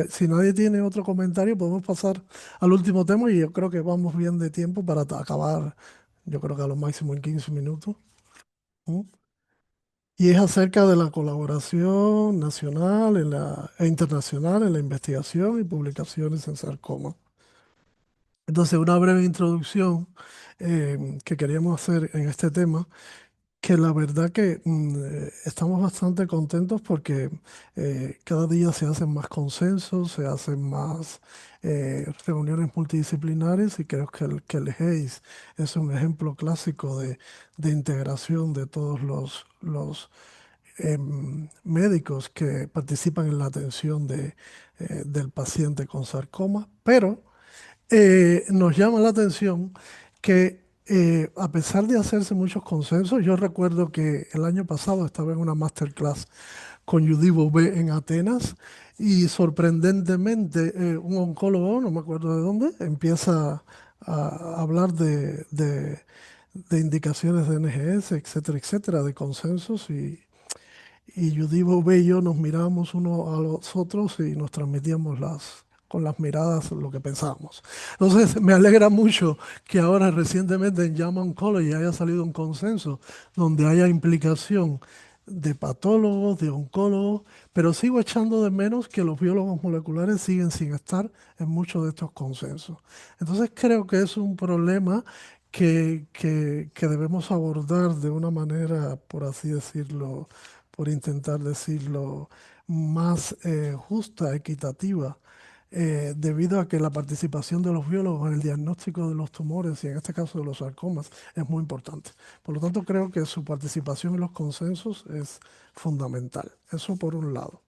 si nadie tiene otro comentario, podemos pasar al último tema y yo creo que vamos bien de tiempo para acabar, yo creo que a lo máximo en 15 minutos. ¿Mm? Y es acerca de la colaboración nacional e internacional en la investigación y publicaciones en sarcoma. Entonces, una breve introducción que queríamos hacer en este tema, que la verdad que estamos bastante contentos porque cada día se hacen más consensos, se hacen más reuniones multidisciplinares y creo que el GEIS es un ejemplo clásico de integración de todos los médicos que participan en la atención del paciente con sarcoma, pero nos llama la atención que a pesar de hacerse muchos consensos, yo recuerdo que el año pasado estaba en una masterclass con Judy Bové en Atenas y sorprendentemente un oncólogo, no me acuerdo de dónde, empieza a hablar de indicaciones de NGS, etcétera, etcétera, de consensos y Judy Bové y yo nos mirábamos unos a los otros y nos transmitíamos con las miradas lo que pensábamos. Entonces, me alegra mucho que ahora recientemente en JAMA Oncology haya salido un consenso donde haya implicación de patólogos, de oncólogos, pero sigo echando de menos que los biólogos moleculares siguen sin estar en muchos de estos consensos. Entonces, creo que es un problema que debemos abordar de una manera, por así decirlo, por intentar decirlo, más justa, equitativa, debido a que la participación de los biólogos en el diagnóstico de los tumores y en este caso de los sarcomas es muy importante. Por lo tanto, creo que su participación en los consensos es fundamental. Eso por un lado.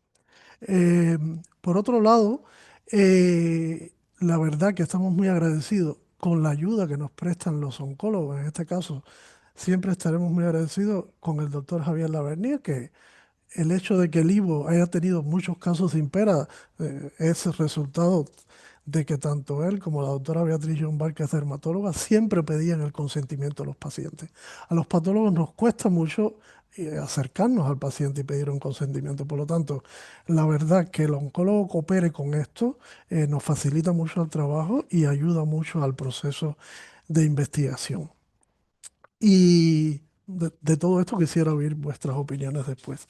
Eh, por otro lado, la verdad que estamos muy agradecidos con la ayuda que nos prestan los oncólogos. En este caso, siempre estaremos muy agradecidos con el doctor Javier Lavernier, que el hecho de que el IVO haya tenido muchos casos de impera es el resultado de que tanto él como la doctora Beatriz John Barr, que es dermatóloga, siempre pedían el consentimiento de los pacientes. A los patólogos nos cuesta mucho acercarnos al paciente y pedir un consentimiento. Por lo tanto, la verdad que el oncólogo coopere con esto nos facilita mucho el trabajo y ayuda mucho al proceso de investigación. Y de todo esto quisiera oír vuestras opiniones después.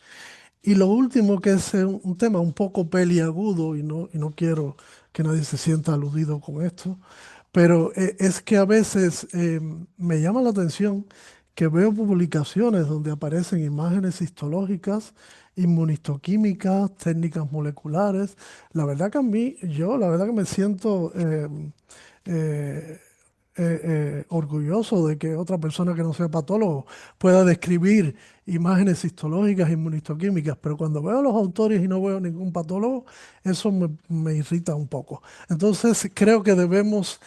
Y lo último, que es un tema un poco peliagudo y no quiero que nadie se sienta aludido con esto, pero es que a veces me llama la atención que veo publicaciones donde aparecen imágenes histológicas, inmunistoquímicas, técnicas moleculares. La verdad que a mí, yo la verdad que me siento eh, orgulloso de que otra persona que no sea patólogo pueda describir imágenes histológicas, inmunistoquímicas, pero cuando veo a los autores y no veo ningún patólogo, eso me irrita un poco. Entonces creo que debemos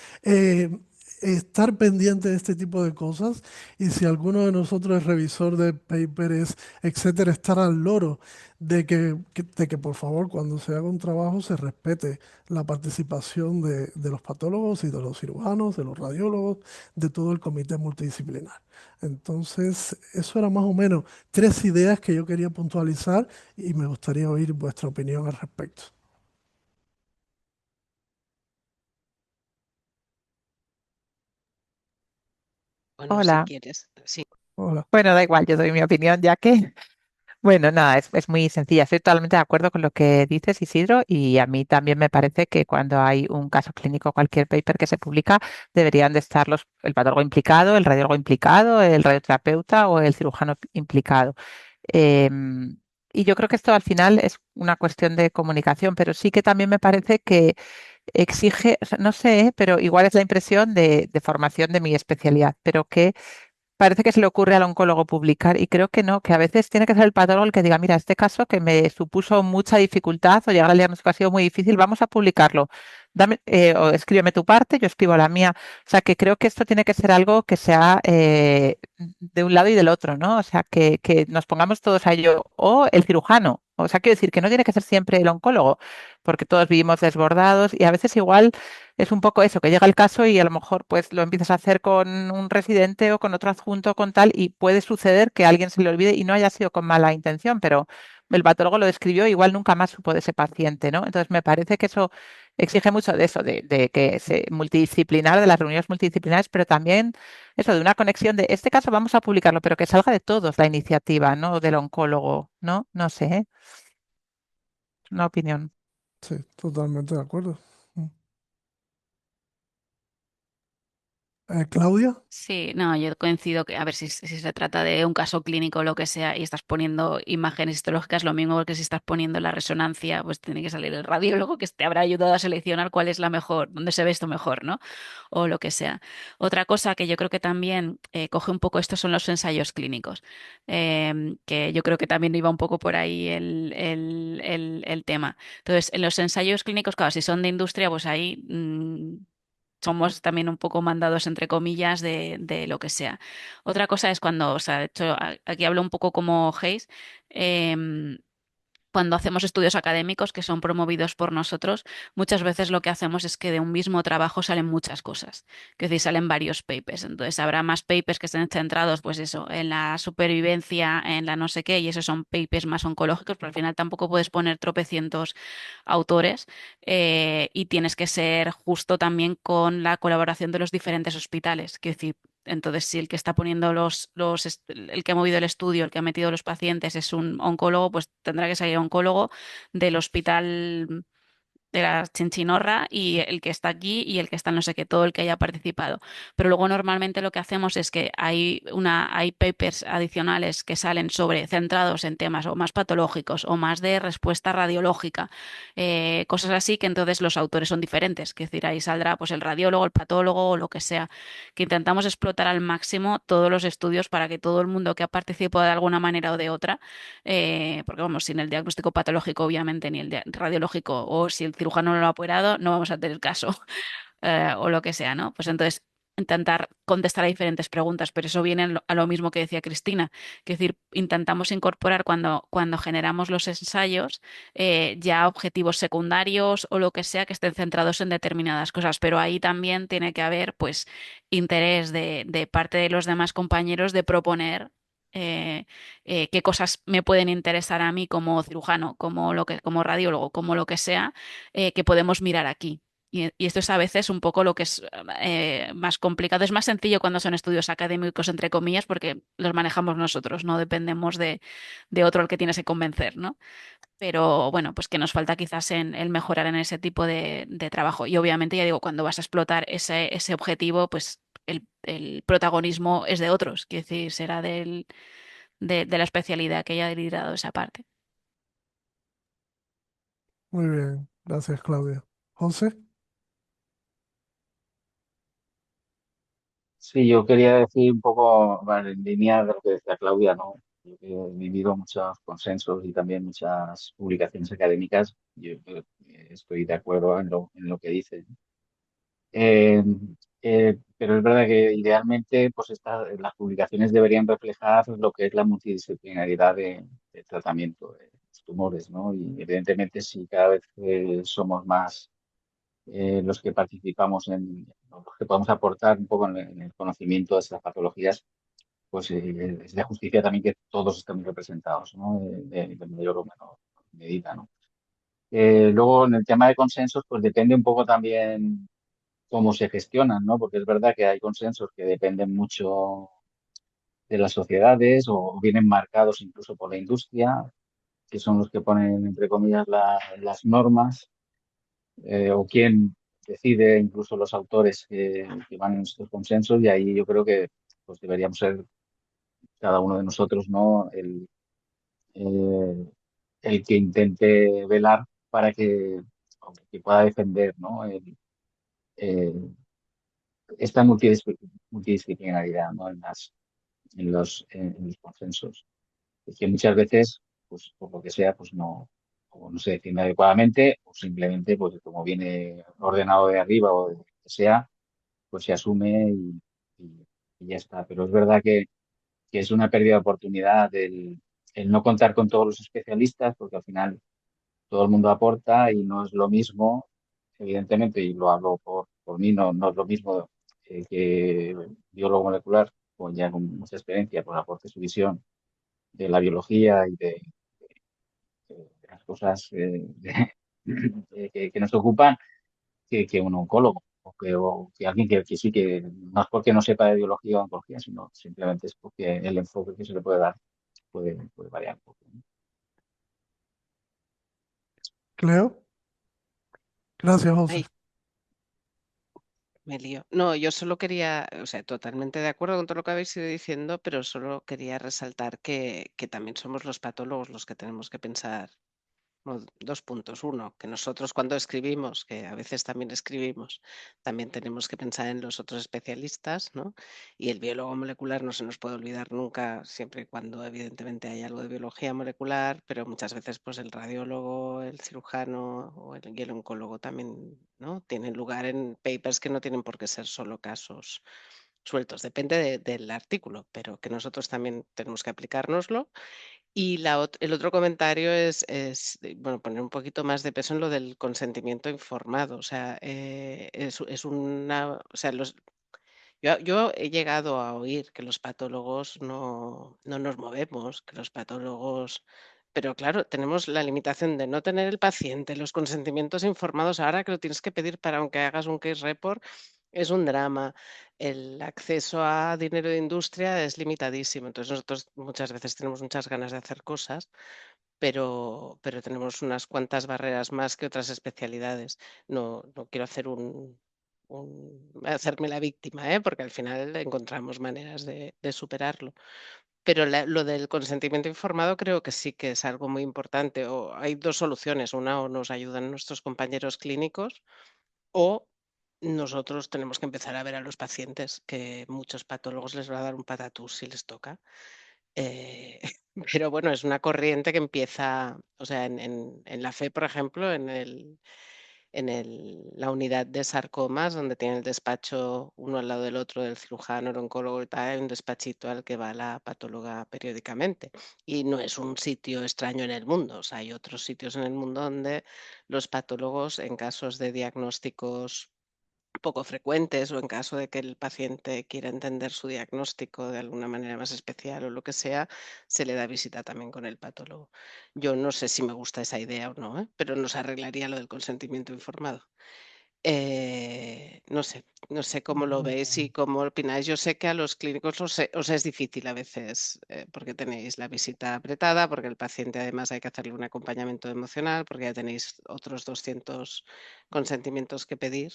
estar pendientes de este tipo de cosas y si alguno de nosotros es revisor de papers, etcétera, estar al loro de que por favor cuando se haga un trabajo se respete la participación de los patólogos y de los cirujanos, de los radiólogos, de todo el comité multidisciplinar. Entonces, eso era más o menos 3 ideas que yo quería puntualizar y me gustaría oír vuestra opinión al respecto. Bueno, si Hola. quieres, sí. Hola. Bueno, da igual, yo doy mi opinión ya que, bueno, nada, es muy sencilla. Estoy totalmente de acuerdo con lo que dices, Isidro, y a mí también me parece que cuando hay un caso clínico, cualquier paper que se publica, deberían de estar el patólogo implicado, el radiólogo implicado, el radioterapeuta o el cirujano implicado. Em, y yo creo que esto al final es una cuestión de comunicación, pero sí que también me parece que exige, o sea, no sé, pero igual es la impresión de formación de mi especialidad, pero que parece que se le ocurre al oncólogo publicar y creo que no, que a veces tiene que ser el patólogo el que diga, mira, este caso que me supuso mucha dificultad o llegar al diagnóstico ha sido muy difícil, vamos a publicarlo. Dame, o escríbeme tu parte, yo escribo la mía. O sea, que creo que esto tiene que ser algo que sea de un lado y del otro, ¿no? O sea, que nos pongamos todos a ello. O el cirujano. O sea, quiero decir que no tiene que ser siempre el oncólogo, porque todos vivimos desbordados y a veces igual es un poco eso, que llega el caso y a lo mejor pues lo empiezas a hacer con un residente o con otro adjunto o con tal y puede suceder que a alguien se le olvide y no haya sido con mala intención, pero el patólogo lo describió, igual nunca más supo de ese paciente, ¿no? Entonces me parece que eso exige mucho de eso, de que se multidisciplinar, de las reuniones multidisciplinares, pero también eso, de una conexión de este caso vamos a publicarlo, pero que salga de todos la iniciativa, ¿no? Del oncólogo, ¿no? No sé, ¿eh? Una opinión. Sí, totalmente de acuerdo. Mm. Claudia. Sí, no, yo coincido que, a ver, si se trata de un caso clínico o lo que sea y estás poniendo imágenes histológicas, lo mismo que si estás poniendo la resonancia, pues tiene que salir el radiólogo que te habrá ayudado a seleccionar cuál es la mejor, dónde se ve esto mejor, ¿no? O lo que sea. Otra cosa que yo creo que también coge un poco esto son los ensayos clínicos, que yo creo que también iba un poco por ahí el tema. Entonces, en los ensayos clínicos, claro, si son de industria, pues ahí somos también un poco mandados, entre comillas, de lo que sea. Otra cosa es cuando, o sea, de hecho, aquí hablo un poco como Hayes, em, cuando hacemos estudios académicos que son promovidos por nosotros, muchas veces lo que hacemos es que de un mismo trabajo salen muchas cosas, que es decir, salen varios papers. Entonces habrá más papers que estén centrados, pues eso, en la supervivencia, en la no sé qué, y esos son papers más oncológicos, pero al final tampoco puedes poner tropecientos autores y tienes que ser justo también con la colaboración de los diferentes hospitales. Quiero decir, entonces, si el que está poniendo el que ha movido el estudio, el que ha metido los pacientes es un oncólogo, pues tendrá que salir oncólogo del hospital de la Chinchinorra y el que está aquí y el que está en no sé qué, todo el que haya participado. Pero luego normalmente lo que hacemos es que hay papers adicionales que salen centrados en temas o más patológicos o más de respuesta radiológica, cosas así que entonces los autores son diferentes, que es decir, ahí saldrá pues el radiólogo, el patólogo o lo que sea, que intentamos explotar al máximo todos los estudios para que todo el mundo que ha participado de alguna manera o de otra porque vamos, sin el diagnóstico patológico, obviamente, ni el radiológico, o si el cirujano no lo ha operado, no vamos a tener caso, o lo que sea, ¿no? Pues entonces, intentar contestar a diferentes preguntas, pero eso viene a lo mismo que decía Cristina, que es decir, intentamos incorporar cuando generamos los ensayos ya objetivos secundarios o lo que sea que estén centrados en determinadas cosas, pero ahí también tiene que haber, pues, interés de parte de los demás compañeros de proponer eh, qué cosas me pueden interesar a mí como cirujano, como radiólogo, como lo que sea, que podemos mirar aquí. Y esto es a veces un poco lo que es más complicado. Es más sencillo cuando son estudios académicos, entre comillas, porque los manejamos nosotros, no dependemos de otro al que tienes que convencer, ¿no? Pero bueno, pues que nos falta quizás en el mejorar en ese tipo de trabajo. Y obviamente, ya digo, cuando vas a explotar ese objetivo, pues el protagonismo es de otros, quiere decir, será de la especialidad que haya liderado esa parte. Muy bien, gracias Claudia. José. Sí, yo quería decir un poco bueno, en línea de lo que decía Claudia, ¿no? Yo que he vivido muchos consensos y también muchas publicaciones académicas. Yo estoy de acuerdo en lo que dice. Eh, pero es verdad que idealmente pues las publicaciones deberían reflejar lo que es la multidisciplinaridad de tratamiento de los tumores, ¿no? Y evidentemente si cada vez somos más los que participamos los que podemos aportar un poco en el conocimiento de estas patologías, pues es de justicia también que todos estemos representados, ¿no? De mayor o menor medida, ¿no? Luego, en el tema de consensos, pues depende un poco también cómo se gestionan, ¿no? Porque es verdad que hay consensos que dependen mucho de las sociedades o vienen marcados incluso por la industria, que son los que ponen, entre comillas, las normas, o quién decide incluso los autores que van en estos consensos, y ahí yo creo que pues deberíamos ser cada uno de nosotros, ¿no? Eh, el que intente velar para que pueda defender, ¿no? Eh, esta multidisciplinaridad, ¿no? en los consensos. Es que muchas veces, pues por lo que sea, pues no, o no se defiende adecuadamente, o simplemente, pues como viene ordenado de arriba o de lo que sea, pues se asume y- y ya está. Pero es verdad que es una pérdida de oportunidad el no contar con todos los especialistas, porque al final todo el mundo aporta y no es lo mismo, evidentemente, y lo hablo por mí, no es lo mismo que biólogo molecular, con ya con mucha experiencia, pues aporte su visión de la biología y de las cosas que nos ocupan, que un oncólogo. O que alguien que sí que no es porque no sepa de biología o oncología, sino simplemente es porque el enfoque que se le puede dar puede variar un poco, ¿no? Cleo, gracias, José. Ay, me lío. No, yo solo quería, o sea, totalmente de acuerdo con todo lo que habéis ido diciendo, pero solo quería resaltar que también somos los patólogos los que tenemos que pensar. Bueno, dos puntos. Uno, que nosotros cuando escribimos, que a veces también escribimos, también tenemos que pensar en los otros especialistas, ¿no? Y el biólogo molecular no se nos puede olvidar nunca, siempre y cuando evidentemente hay algo de biología molecular, pero muchas veces pues el radiólogo, el cirujano y el oncólogo también, ¿no? Tienen lugar en papers que no tienen por qué ser solo casos sueltos. Depende del artículo, pero que nosotros también tenemos que aplicárnoslo y el otro comentario bueno, poner un poquito más de peso en lo del consentimiento informado. O sea, es una, o sea, yo he llegado a oír que los patólogos no nos movemos, que los patólogos, pero claro, tenemos la limitación de no tener el paciente, los consentimientos informados. Ahora que lo tienes que pedir para aunque hagas un case report, es un drama. El acceso a dinero de industria es limitadísimo. Entonces nosotros muchas veces tenemos muchas ganas de hacer cosas, pero tenemos unas cuantas barreras más que otras especialidades. No quiero hacer hacerme la víctima, ¿eh? Porque al final encontramos maneras de superarlo. Pero lo del consentimiento informado creo que sí que es algo muy importante. O hay dos soluciones. Una, o nos ayudan nuestros compañeros clínicos, o nosotros tenemos que empezar a ver a los pacientes, que muchos patólogos les va a dar un patatús si les toca. Eh, pero bueno, es una corriente que empieza, o sea, en la FE, por ejemplo, la unidad de sarcomas, donde tiene el despacho uno al lado del otro del cirujano, el oncólogo y tal, hay un despachito al que va la patóloga periódicamente. Y no es un sitio extraño en el mundo, o sea, hay otros sitios en el mundo donde los patólogos, en casos de diagnósticos poco frecuentes o en caso de que el paciente quiera entender su diagnóstico de alguna manera más especial o lo que sea, se le da visita también con el patólogo. Yo no sé si me gusta esa idea o no, ¿eh? Pero nos arreglaría lo del consentimiento informado. No sé cómo lo veis y cómo opináis. Yo sé que a los clínicos os es difícil a veces porque tenéis la visita apretada, porque el paciente además hay que hacerle un acompañamiento emocional, porque ya tenéis otros 200 consentimientos que pedir,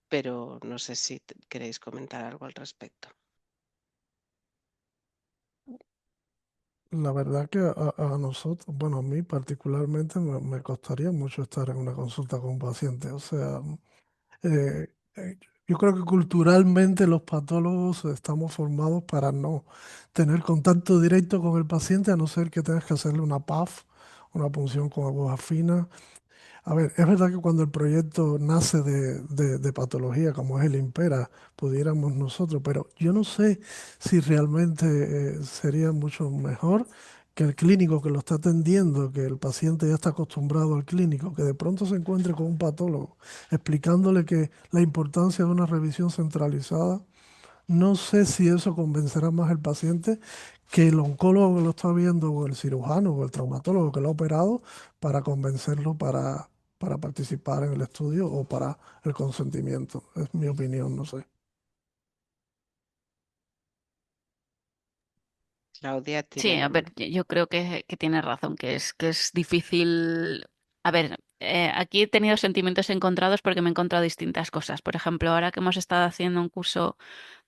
pero no sé si queréis comentar algo al respecto. La verdad que a nosotros, bueno, a mí particularmente me costaría mucho estar en una consulta con un paciente. O sea, eh, eh, yo creo que culturalmente los patólogos estamos formados para no tener contacto directo con el paciente, a no ser que tengas que hacerle una PAF, una punción con aguja fina. A ver, es verdad que cuando el proyecto nace de patología, como es el Impera, pudiéramos nosotros, pero yo no sé si realmente sería mucho mejor que el clínico que lo está atendiendo, que el paciente ya está acostumbrado al clínico, que de pronto se encuentre con un patólogo explicándole que la importancia de una revisión centralizada. No sé si eso convencerá más al paciente que el oncólogo que lo está viendo, o el cirujano, o el traumatólogo que lo ha operado, para convencerlo para participar en el estudio o para el consentimiento. Es mi opinión, no sé. Claudia, Sí, tiene. a ver, yo creo que tienes razón, que es difícil. A ver, aquí he tenido sentimientos encontrados porque me he encontrado distintas cosas. Por ejemplo, ahora que hemos estado haciendo un curso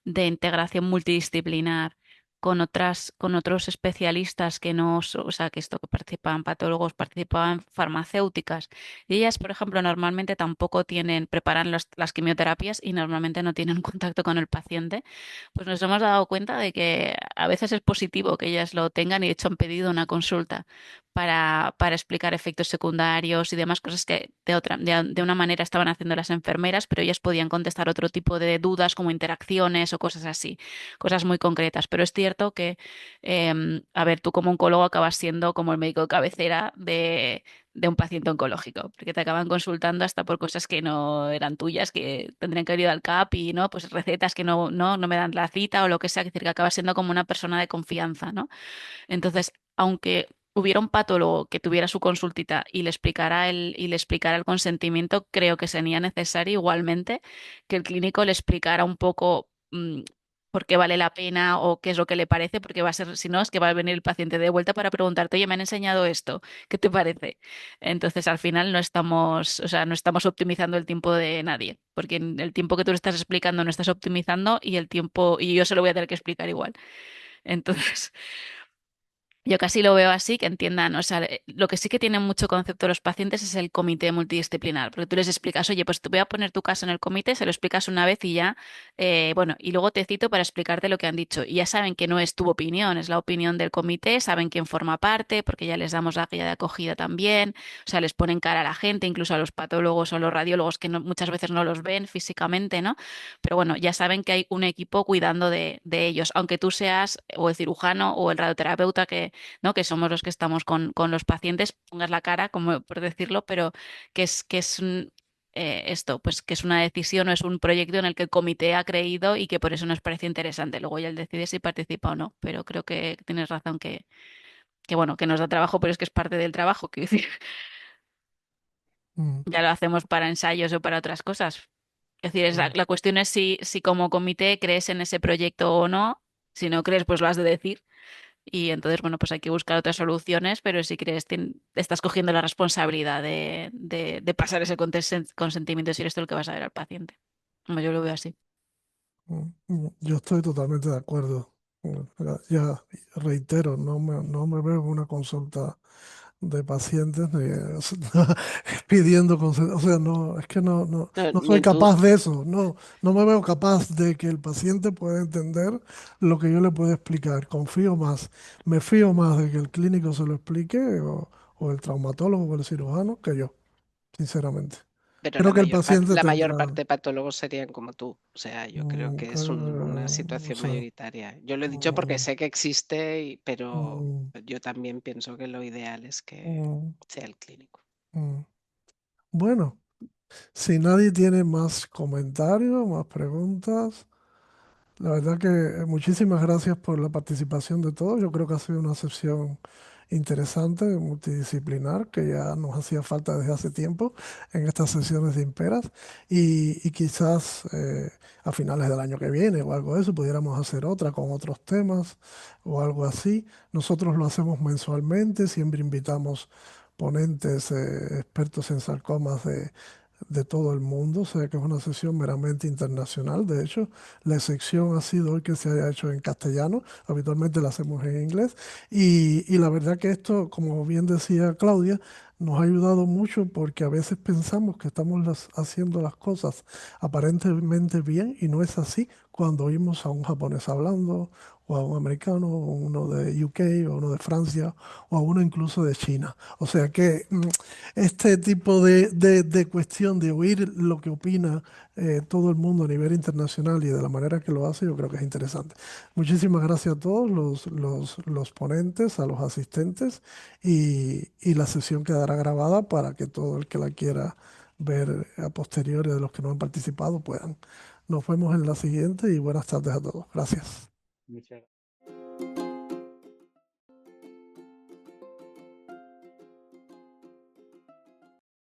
de integración multidisciplinar con otros especialistas que no, o sea, que esto que participaban patólogos, participaban farmacéuticas. Y ellas, por ejemplo, normalmente tampoco preparan las quimioterapias y normalmente no tienen contacto con el paciente. Pues nos hemos dado cuenta de que a veces es positivo que ellas lo tengan y de hecho han pedido una consulta para explicar efectos secundarios y demás cosas que de una manera estaban haciendo las enfermeras, pero ellas podían contestar otro tipo de dudas como interacciones o cosas así, cosas muy concretas. Pero es cierto que, a ver, tú como oncólogo acabas siendo como el médico de cabecera de un paciente oncológico, porque te acaban consultando hasta por cosas que no eran tuyas, que tendrían que haber ido al CAP y no, pues recetas que no me dan la cita o lo que sea, es decir, que acabas siendo como una persona de confianza, ¿no? Entonces, aunque hubiera un patólogo que tuviera su consultita y le explicara el consentimiento, creo que sería necesario igualmente que el clínico le explicara un poco por qué vale la pena o qué es lo que le parece, porque va a ser, si no, es que va a venir el paciente de vuelta para preguntarte, oye, me han enseñado esto, ¿qué te parece? Entonces, al final no estamos, o sea, no estamos optimizando el tiempo de nadie, porque en el tiempo que tú le estás explicando no estás optimizando y el tiempo, y yo se lo voy a tener que explicar igual. Entonces, yo casi lo veo así, que entiendan, o sea, lo que sí que tienen mucho concepto los pacientes es el comité multidisciplinar, porque tú les explicas, oye, pues te voy a poner tu caso en el comité, se lo explicas una vez y ya, bueno, y luego te cito para explicarte lo que han dicho. Y ya saben que no es tu opinión, es la opinión del comité, saben quién forma parte, porque ya les damos la guía de acogida también, o sea, les ponen cara a la gente, incluso a los patólogos o a los radiólogos que muchas veces no los ven físicamente, ¿no? Pero bueno, ya saben que hay un equipo cuidando de ellos, aunque tú seas o el cirujano o el radioterapeuta ¿no? Que somos los que estamos con los pacientes, pongas la cara, como por decirlo, pero esto, pues que es una decisión o es un proyecto en el que el comité ha creído y que por eso nos parece interesante. Luego ya él decide si participa o no, pero creo que tienes razón que bueno, que nos da trabajo, pero es que es parte del trabajo, quiero decir, Mm, ya lo hacemos para ensayos o para otras cosas. Es decir, mm, la cuestión es si como comité crees en ese proyecto o no. Si no crees, pues lo has de decir. Y entonces, bueno, pues hay que buscar otras soluciones, pero si crees, estás cogiendo la responsabilidad de pasar ese consentimiento si eres tú el que vas a ver al paciente. Bueno, yo lo veo así. Yo estoy totalmente de acuerdo. Ya reitero, no me veo en una consulta de pacientes ni, pidiendo consejos. O sea, no, es que No, no ni soy en tu, capaz de eso. No me veo capaz de que el paciente pueda entender lo que yo le puedo explicar. Me fío más de que el clínico se lo explique o el traumatólogo o el cirujano que yo, sinceramente. pero Creo que el paciente la mayor tendrá. parte de patólogos serían como tú. O sea, yo creo que es una No situación sé. mayoritaria. Yo lo he dicho porque Mm, sé que existe, pero mm, yo también pienso que lo ideal es que mm, sea el clínico. mm. Bueno, si nadie tiene más comentarios, más preguntas. La verdad que muchísimas gracias por la participación de todos. Yo creo que ha sido una sesión interesante, multidisciplinar, que ya nos hacía falta desde hace tiempo en estas sesiones de Imperas. Y quizás a finales del año que viene o algo de eso pudiéramos hacer otra con otros temas o algo así. Nosotros lo hacemos mensualmente, siempre invitamos ponentes expertos en sarcomas de todo el mundo, o sea que es una sesión meramente internacional. De hecho, la excepción ha sido hoy que se haya hecho en castellano, habitualmente la hacemos en inglés, y la verdad que esto, como bien decía Claudia, nos ha ayudado mucho porque a veces pensamos que estamos haciendo las cosas aparentemente bien y no es así cuando oímos a un japonés hablando, o a un americano, o uno de UK, o uno de Francia, o a uno incluso de China. O sea que este tipo de cuestión de oír lo que opina todo el mundo a nivel internacional y de la manera que lo hace, yo creo que es interesante. Muchísimas gracias a todos los ponentes, a los asistentes y la sesión quedará grabada para que todo el que la quiera ver a posteriori de los que no han participado puedan. Nos vemos en la siguiente y buenas tardes a todos. Gracias. Muchas